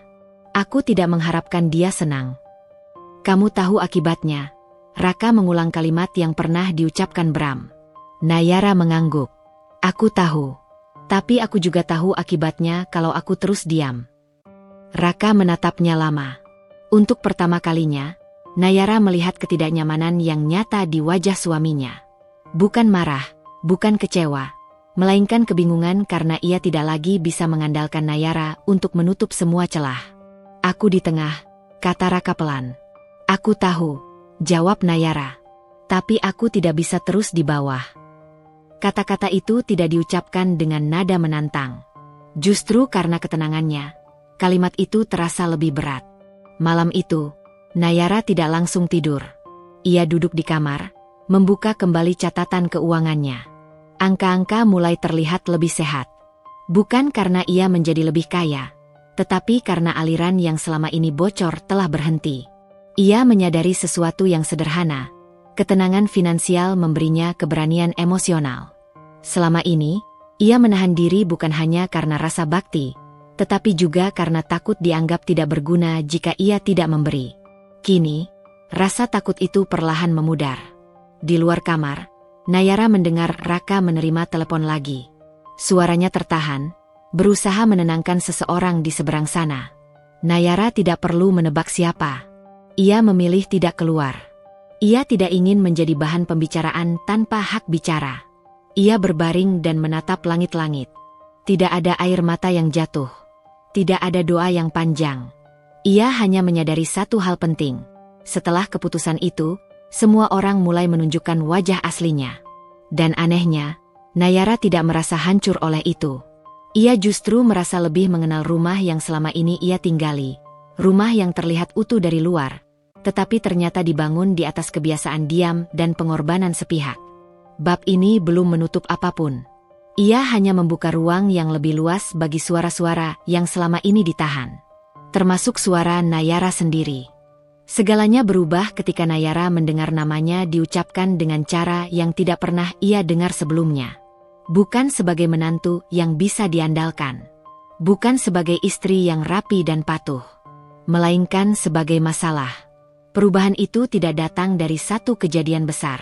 Aku tidak mengharapkan dia senang. Kamu tahu akibatnya. Raka mengulang kalimat yang pernah diucapkan Bram. Nayara mengangguk. Aku tahu. Tapi aku juga tahu akibatnya kalau aku terus diam. Raka menatapnya lama. Untuk pertama kalinya, Nayara melihat ketidaknyamanan yang nyata di wajah suaminya. Bukan marah, bukan kecewa, melainkan kebingungan karena ia tidak lagi bisa mengandalkan Nayara untuk menutup semua celah. Aku di tengah, kata Raka pelan. Aku tahu, jawab Nayara. Tapi aku tidak bisa terus di bawah. Kata-kata itu tidak diucapkan dengan nada menantang. Justru karena ketenangannya, kalimat itu terasa lebih berat. Malam itu, Nayara tidak langsung tidur. Ia duduk di kamar, membuka kembali catatan keuangannya. Angka-angka mulai terlihat lebih sehat. Bukan karena ia menjadi lebih kaya, tetapi karena aliran yang selama ini bocor telah berhenti. Ia menyadari sesuatu yang sederhana. Ketenangan finansial memberinya keberanian emosional. Selama ini, ia menahan diri bukan hanya karena rasa bakti, tetapi juga karena takut dianggap tidak berguna jika ia tidak memberi. Kini, rasa takut itu perlahan memudar. Di luar kamar, Nayara mendengar Raka menerima telepon lagi. Suaranya tertahan, berusaha menenangkan seseorang di seberang sana. Nayara tidak perlu menebak siapa. Ia memilih tidak keluar. Ia tidak ingin menjadi bahan pembicaraan tanpa hak bicara. Ia berbaring dan menatap langit-langit. Tidak ada air mata yang jatuh. Tidak ada doa yang panjang. Ia hanya menyadari satu hal penting. Setelah keputusan itu, semua orang mulai menunjukkan wajah aslinya. Dan anehnya, Nayara tidak merasa hancur oleh itu. Ia justru merasa lebih mengenal rumah yang selama ini ia tinggali. Rumah yang terlihat utuh dari luar, tetapi ternyata dibangun di atas kebiasaan diam dan pengorbanan sepihak. Bab ini belum menutup apapun. Ia hanya membuka ruang yang lebih luas bagi suara-suara yang selama ini ditahan. Termasuk suara Nayara sendiri. Segalanya berubah ketika Nayara mendengar namanya diucapkan dengan cara yang tidak pernah ia dengar sebelumnya. Bukan sebagai menantu yang bisa diandalkan. Bukan sebagai istri yang rapi dan patuh. Melainkan sebagai masalah. Perubahan itu tidak datang dari satu kejadian besar.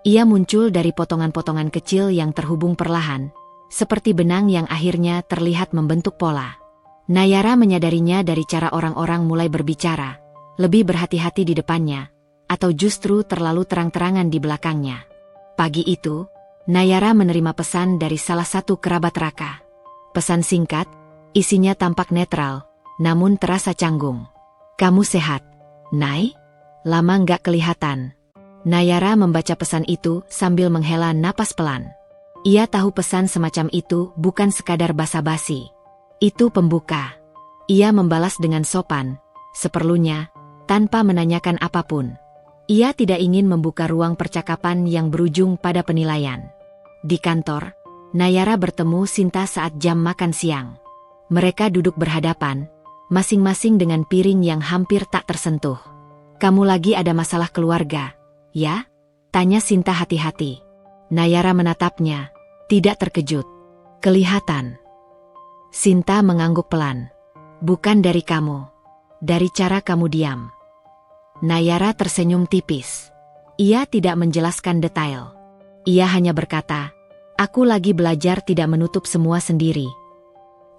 Ia muncul dari potongan-potongan kecil yang terhubung perlahan, seperti benang yang akhirnya terlihat membentuk pola. Nayara menyadarinya dari cara orang-orang mulai berbicara, lebih berhati-hati di depannya, atau justru terlalu terang-terangan di belakangnya. Pagi itu, Nayara menerima pesan dari salah satu kerabat Raka. Pesan singkat, isinya tampak netral, namun terasa canggung. "Kamu sehat, Nay? Lama nggak kelihatan." Nayara membaca pesan itu sambil menghela napas pelan. Ia tahu pesan semacam itu bukan sekadar basa-basi. Itu pembuka. Ia membalas dengan sopan, seperlunya, tanpa menanyakan apapun. Ia tidak ingin membuka ruang percakapan yang berujung pada penilaian. Di kantor, Nayara bertemu Sinta saat jam makan siang. Mereka duduk berhadapan, masing-masing dengan piring yang hampir tak tersentuh. "Kamu lagi ada masalah keluarga, ya?" tanya Sinta hati-hati. Nayara menatapnya, tidak terkejut. "Kelihatan." Sinta mengangguk pelan. "Bukan dari kamu. Dari cara kamu diam." Nayara tersenyum tipis. Ia tidak menjelaskan detail. Ia hanya berkata, "Aku lagi belajar tidak menutup semua sendiri."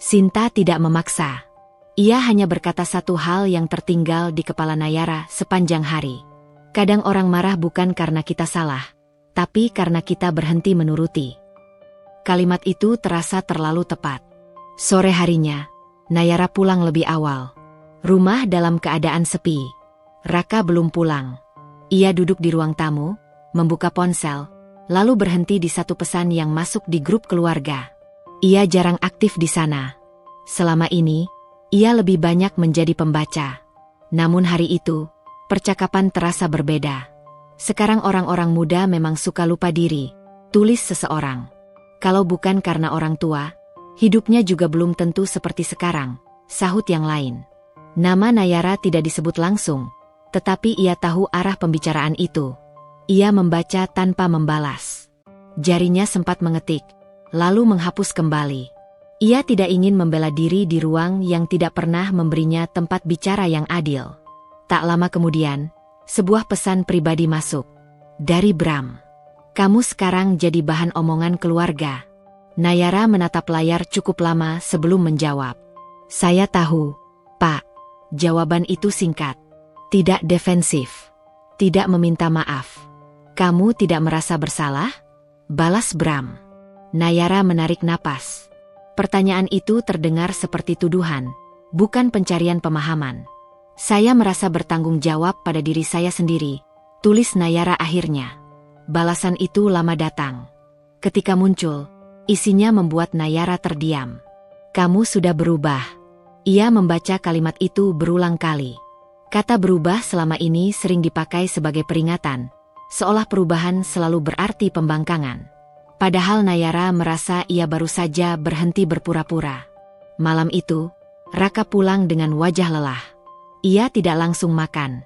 Sinta tidak memaksa. Ia hanya berkata satu hal yang tertinggal di kepala Nayara sepanjang hari. "Kadang orang marah bukan karena kita salah, tapi karena kita berhenti menuruti." Kalimat itu terasa terlalu tepat. Sore harinya, Nayara pulang lebih awal. Rumah dalam keadaan sepi. Raka belum pulang. Ia duduk di ruang tamu, membuka ponsel, lalu berhenti di satu pesan yang masuk di grup keluarga. Ia jarang aktif di sana. Selama ini, ia lebih banyak menjadi pembaca. Namun hari itu, percakapan terasa berbeda. Sekarang orang-orang muda memang suka lupa diri, tulis seseorang. Kalau bukan karena orang tua, hidupnya juga belum tentu seperti sekarang, sahut yang lain. Nama Nayara tidak disebut langsung, tetapi ia tahu arah pembicaraan itu. Ia membaca tanpa membalas. Jarinya sempat mengetik, lalu menghapus kembali. Ia tidak ingin membela diri di ruang yang tidak pernah memberinya tempat bicara yang adil. Tak lama kemudian, sebuah pesan pribadi masuk. Dari Bram. "Kamu sekarang jadi bahan omongan keluarga." Nayara menatap layar cukup lama sebelum menjawab. "Saya tahu, Pak." Jawaban itu singkat. Tidak defensif. Tidak meminta maaf. "Kamu tidak merasa bersalah?" balas Bram. Nayara menarik napas. Pertanyaan itu terdengar seperti tuduhan, bukan pencarian pemahaman. "Saya merasa bertanggung jawab pada diri saya sendiri," tulis Nayara akhirnya. Balasan itu lama datang. Ketika muncul, isinya membuat Nayara terdiam. "Kamu sudah berubah." Ia membaca kalimat itu berulang kali. Kata berubah selama ini sering dipakai sebagai peringatan, seolah perubahan selalu berarti pembangkangan. Padahal Nayara merasa ia baru saja berhenti berpura-pura. Malam itu, Raka pulang dengan wajah lelah. Ia tidak langsung makan.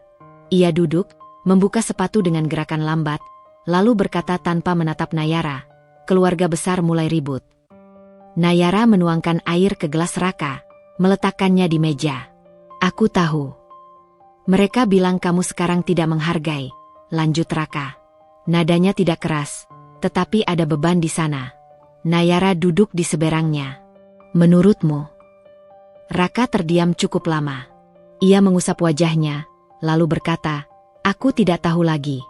Ia duduk, membuka sepatu dengan gerakan lambat, lalu berkata tanpa menatap Nayara, "Keluarga besar mulai ribut." Nayara menuangkan air ke gelas Raka, meletakkannya di meja. "Aku tahu. Mereka bilang kamu sekarang tidak menghargai," lanjut Raka. Nadanya tidak keras, tetapi ada beban di sana. Nayara duduk di seberangnya. "Menurutmu?" Raka terdiam cukup lama. Ia mengusap wajahnya, lalu berkata, "Aku tidak tahu lagi."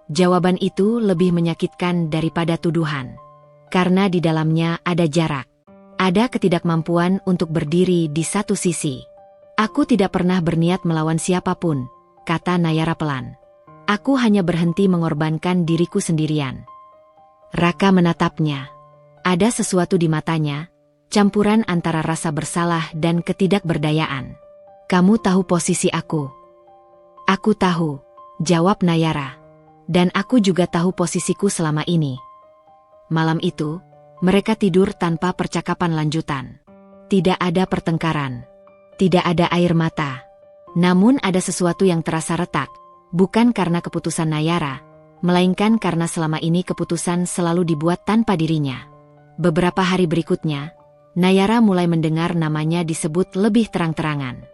Jawaban itu lebih menyakitkan daripada tuduhan. Karena di dalamnya ada jarak. Ada ketidakmampuan untuk berdiri di satu sisi. "Aku tidak pernah berniat melawan siapapun," kata Nayara pelan. "Aku hanya berhenti mengorbankan diriku sendirian." Raka menatapnya. Ada sesuatu di matanya, campuran antara rasa bersalah dan ketidakberdayaan. "Kamu tahu posisi aku." "Aku tahu," jawab Nayara. "Dan aku juga tahu posisiku selama ini." Malam itu, mereka tidur tanpa percakapan lanjutan. Tidak ada pertengkaran. Tidak ada air mata. Namun ada sesuatu yang terasa retak, bukan karena keputusan Nayara, melainkan karena selama ini keputusan selalu dibuat tanpa dirinya. Beberapa hari berikutnya, Nayara mulai mendengar namanya disebut lebih terang-terangan.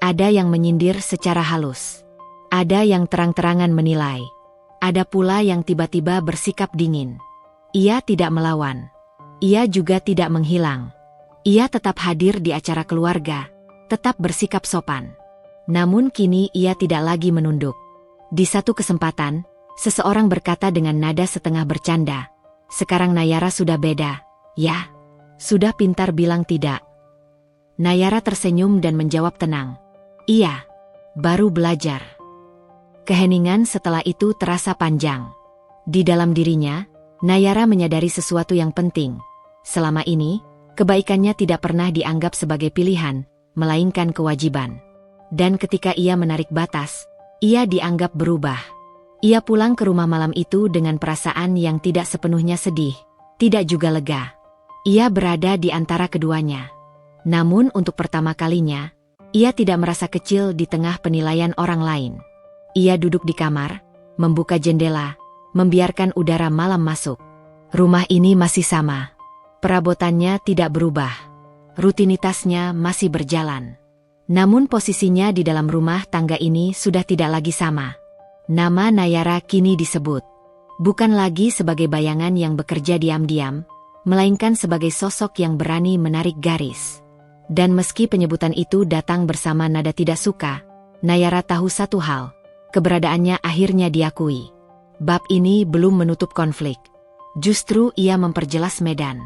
Ada yang menyindir secara halus. Ada yang terang-terangan menilai. Ada pula yang tiba-tiba bersikap dingin. Ia tidak melawan. ia juga tidak menghilang. Ia tetap hadir di acara keluarga, tetap bersikap sopan. Namun kini ia tidak lagi menunduk. Di satu kesempatan, seseorang berkata dengan nada setengah bercanda, "Sekarang Nayara sudah beda, ya? Sudah pintar bilang tidak." Nayara tersenyum dan menjawab tenang, "Iya, baru belajar." Keheningan setelah itu terasa panjang. Di dalam dirinya, Nayara menyadari sesuatu yang penting. Selama ini, kebaikannya tidak pernah dianggap sebagai pilihan, melainkan kewajiban. Dan ketika ia menarik batas, ia dianggap berubah. Ia pulang ke rumah malam itu dengan perasaan yang tidak sepenuhnya sedih, tidak juga lega. Ia berada di antara keduanya. Namun untuk pertama kalinya, ia tidak merasa kecil di tengah penilaian orang lain. Ia duduk di kamar, membuka jendela, membiarkan udara malam masuk. Rumah ini masih sama. Perabotannya tidak berubah. Rutinitasnya masih berjalan. Namun posisinya di dalam rumah tangga ini sudah tidak lagi sama. Nama Nayara kini disebut bukan lagi sebagai bayangan yang bekerja diam-diam, melainkan sebagai sosok yang berani menarik garis. Dan meski penyebutan itu datang bersama nada tidak suka, Nayara tahu satu hal, keberadaannya akhirnya diakui. Bab ini belum menutup konflik. Justru ia memperjelas medan.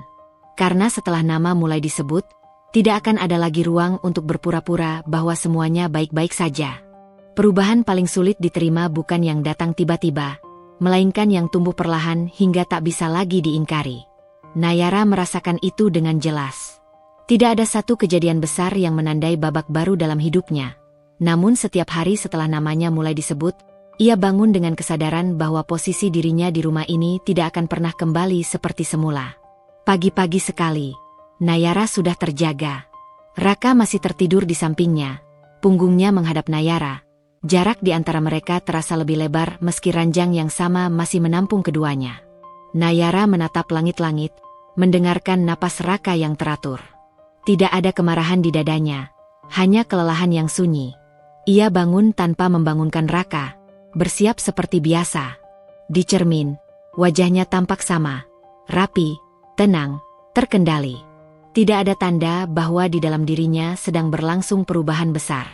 Karena setelah nama mulai disebut, tidak akan ada lagi ruang untuk berpura-pura bahwa semuanya baik-baik saja. Perubahan paling sulit diterima bukan yang datang tiba-tiba, melainkan yang tumbuh perlahan hingga tak bisa lagi diingkari. Nayara merasakan itu dengan jelas. Tidak ada satu kejadian besar yang menandai babak baru dalam hidupnya. Namun setiap hari setelah namanya mulai disebut, ia bangun dengan kesadaran bahwa posisi dirinya di rumah ini tidak akan pernah kembali seperti semula. Pagi-pagi sekali, Nayara sudah terjaga. Raka masih tertidur di sampingnya. Punggungnya menghadap Nayara. Jarak di antara mereka terasa lebih lebar meski ranjang yang sama masih menampung keduanya. Nayara menatap langit-langit, mendengarkan napas Raka yang teratur. Tidak ada kemarahan di dadanya, hanya kelelahan yang sunyi. Ia bangun tanpa membangunkan Raka, bersiap seperti biasa. Di cermin, wajahnya tampak sama, rapi, tenang, terkendali. Tidak ada tanda bahwa di dalam dirinya sedang berlangsung perubahan besar.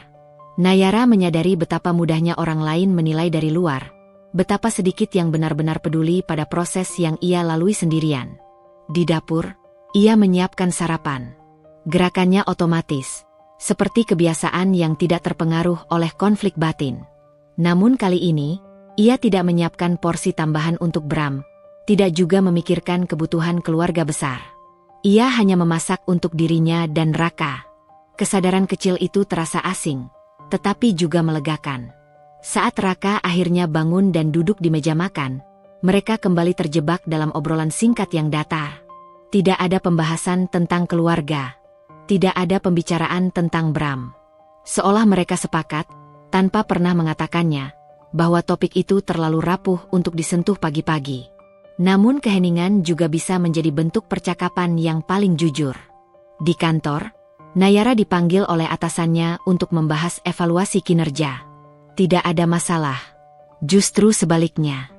Nayara menyadari betapa mudahnya orang lain menilai dari luar, betapa sedikit yang benar-benar peduli pada proses yang ia lalui sendirian. Di dapur, ia menyiapkan sarapan. Gerakannya otomatis, seperti kebiasaan yang tidak terpengaruh oleh konflik batin. Namun kali ini, ia tidak menyiapkan porsi tambahan untuk Bram, tidak juga memikirkan kebutuhan keluarga besar. Ia hanya memasak untuk dirinya dan Raka. Kesadaran kecil itu terasa asing, tetapi juga melegakan. Saat Raka akhirnya bangun dan duduk di meja makan, mereka kembali terjebak dalam obrolan singkat yang datar. Tidak ada pembahasan tentang keluarga. Tidak ada pembicaraan tentang Bram. Seolah mereka sepakat, tanpa pernah mengatakannya, bahwa topik itu terlalu rapuh untuk disentuh pagi-pagi. Namun keheningan juga bisa menjadi bentuk percakapan yang paling jujur. Di kantor, Nayara dipanggil oleh atasannya untuk membahas evaluasi kinerja. Tidak ada masalah. Justru sebaliknya.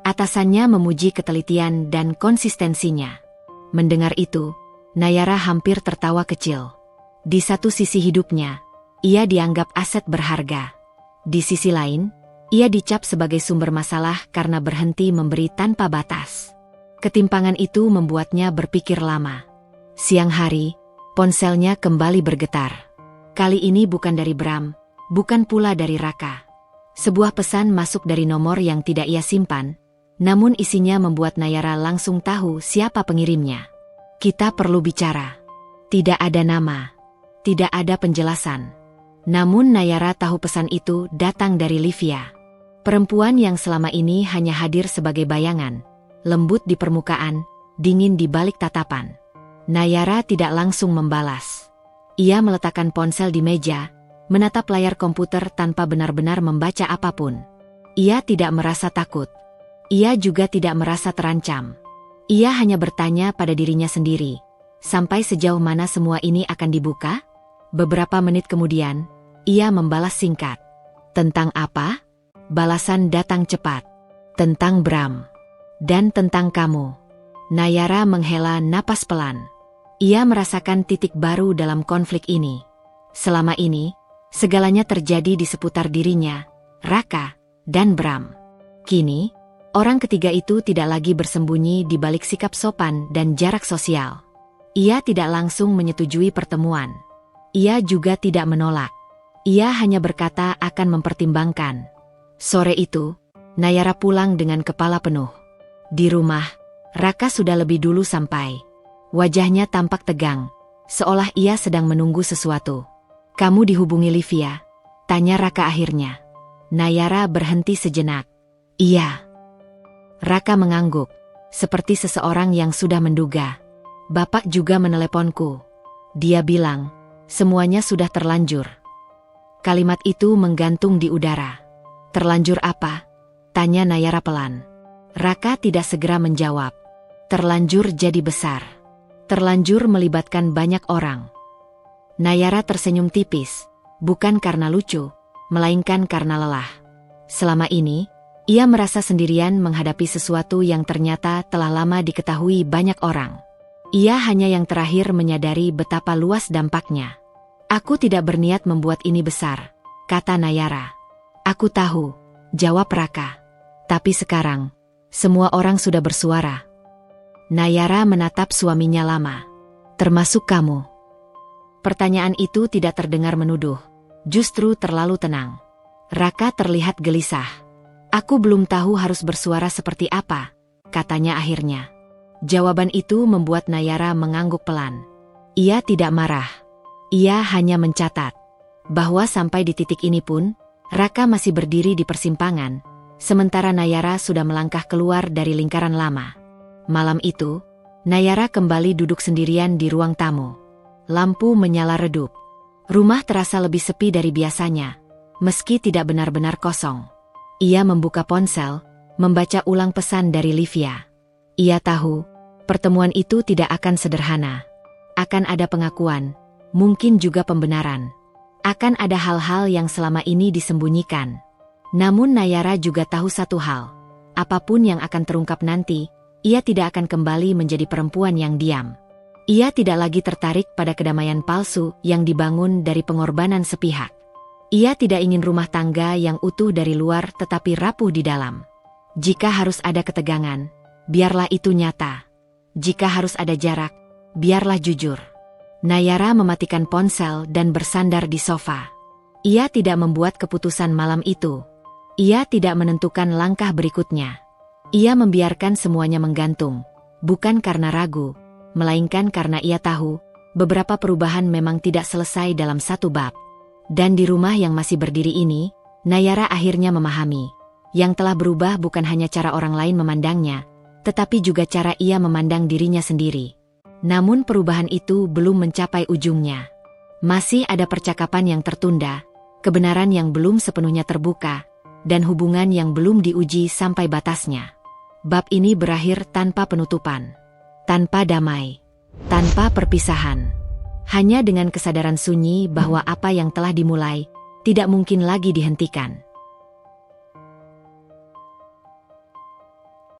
Atasannya memuji ketelitian dan konsistensinya. Mendengar itu, Nayara hampir tertawa kecil. Di satu sisi hidupnya, ia dianggap aset berharga. Di sisi lain, ia dicap sebagai sumber masalah karena berhenti memberi tanpa batas. Ketimpangan itu membuatnya berpikir lama. Siang hari, ponselnya kembali bergetar. Kali ini bukan dari Bram, bukan pula dari Raka. Sebuah pesan masuk dari nomor yang tidak ia simpan, namun isinya membuat Nayara langsung tahu siapa pengirimnya. Kita perlu bicara. Tidak ada nama, tidak ada penjelasan. Namun Nayara tahu pesan itu datang dari Livia. Perempuan yang selama ini hanya hadir sebagai bayangan, lembut di permukaan, dingin di balik tatapan. Nayara tidak langsung membalas. Ia meletakkan ponsel di meja, menatap layar komputer tanpa benar-benar membaca apapun. Ia tidak merasa takut. Ia juga tidak merasa terancam. Ia hanya bertanya pada dirinya sendiri, sampai sejauh mana semua ini akan dibuka? Beberapa menit kemudian, ia membalas singkat. Tentang apa? Balasan datang cepat. Tentang Bram. Dan tentang kamu. Nayara menghela napas pelan. Ia merasakan titik baru dalam konflik ini. Selama ini, segalanya terjadi di seputar dirinya, Raka, dan Bram. Kini, orang ketiga itu tidak lagi bersembunyi di balik sikap sopan dan jarak sosial. Ia tidak langsung menyetujui pertemuan. Ia juga tidak menolak. Ia hanya berkata akan mempertimbangkan. Sore itu, Nayara pulang dengan kepala penuh. Di rumah, Raka sudah lebih dulu sampai. Wajahnya tampak tegang, seolah ia sedang menunggu sesuatu. "Kamu dihubungi Livia?" tanya Raka akhirnya. Nayara berhenti sejenak. "Iya." Raka mengangguk, seperti seseorang yang sudah menduga. "Bapak juga meneleponku. Dia bilang, semuanya sudah terlanjur." Kalimat itu menggantung di udara. "Terlanjur apa?" tanya Nayara pelan. Raka tidak segera menjawab. "Terlanjur jadi besar. Terlanjur melibatkan banyak orang." Nayara tersenyum tipis, bukan karena lucu, melainkan karena lelah. Selama ini, ia merasa sendirian menghadapi sesuatu yang ternyata telah lama diketahui banyak orang. Ia hanya yang terakhir menyadari betapa luas dampaknya. "Aku tidak berniat membuat ini besar," kata Nayara. "Aku tahu," jawab Raka. "Tapi sekarang, semua orang sudah bersuara." Nayara menatap suaminya lama. "Termasuk kamu?" Pertanyaan itu tidak terdengar menuduh, justru terlalu tenang. Raka terlihat gelisah. "Aku belum tahu harus bersuara seperti apa," katanya akhirnya. Jawaban itu membuat Nayara mengangguk pelan. Ia tidak marah. Ia hanya mencatat bahwa sampai di titik ini pun, Raka masih berdiri di persimpangan, sementara Nayara sudah melangkah keluar dari lingkaran lama. Malam itu, Nayara kembali duduk sendirian di ruang tamu. Lampu menyala redup. Rumah terasa lebih sepi dari biasanya, meski tidak benar-benar kosong. Ia membuka ponsel, membaca ulang pesan dari Livia. Ia tahu, pertemuan itu tidak akan sederhana. Akan ada pengakuan, mungkin juga pembenaran. Akan ada hal-hal yang selama ini disembunyikan. Namun Nayara juga tahu satu hal. Apapun yang akan terungkap nanti, ia tidak akan kembali menjadi perempuan yang diam. Ia tidak lagi tertarik pada kedamaian palsu yang dibangun dari pengorbanan sepihak. Ia tidak ingin rumah tangga yang utuh dari luar tetapi rapuh di dalam. Jika harus ada ketegangan, biarlah itu nyata. Jika harus ada jarak, biarlah jujur. Nayara mematikan ponsel dan bersandar di sofa. Ia tidak membuat keputusan malam itu. Ia tidak menentukan langkah berikutnya. Ia membiarkan semuanya menggantung, bukan karena ragu, melainkan karena ia tahu, beberapa perubahan memang tidak selesai dalam satu bab. Dan di rumah yang masih berdiri ini, Nayara akhirnya memahami, yang telah berubah bukan hanya cara orang lain memandangnya, tetapi juga cara ia memandang dirinya sendiri. Namun perubahan itu belum mencapai ujungnya. Masih ada percakapan yang tertunda, kebenaran yang belum sepenuhnya terbuka, dan hubungan yang belum diuji sampai batasnya. Bab ini berakhir tanpa penutupan, tanpa damai, tanpa perpisahan. Hanya dengan kesadaran sunyi bahwa apa yang telah dimulai tidak mungkin lagi dihentikan.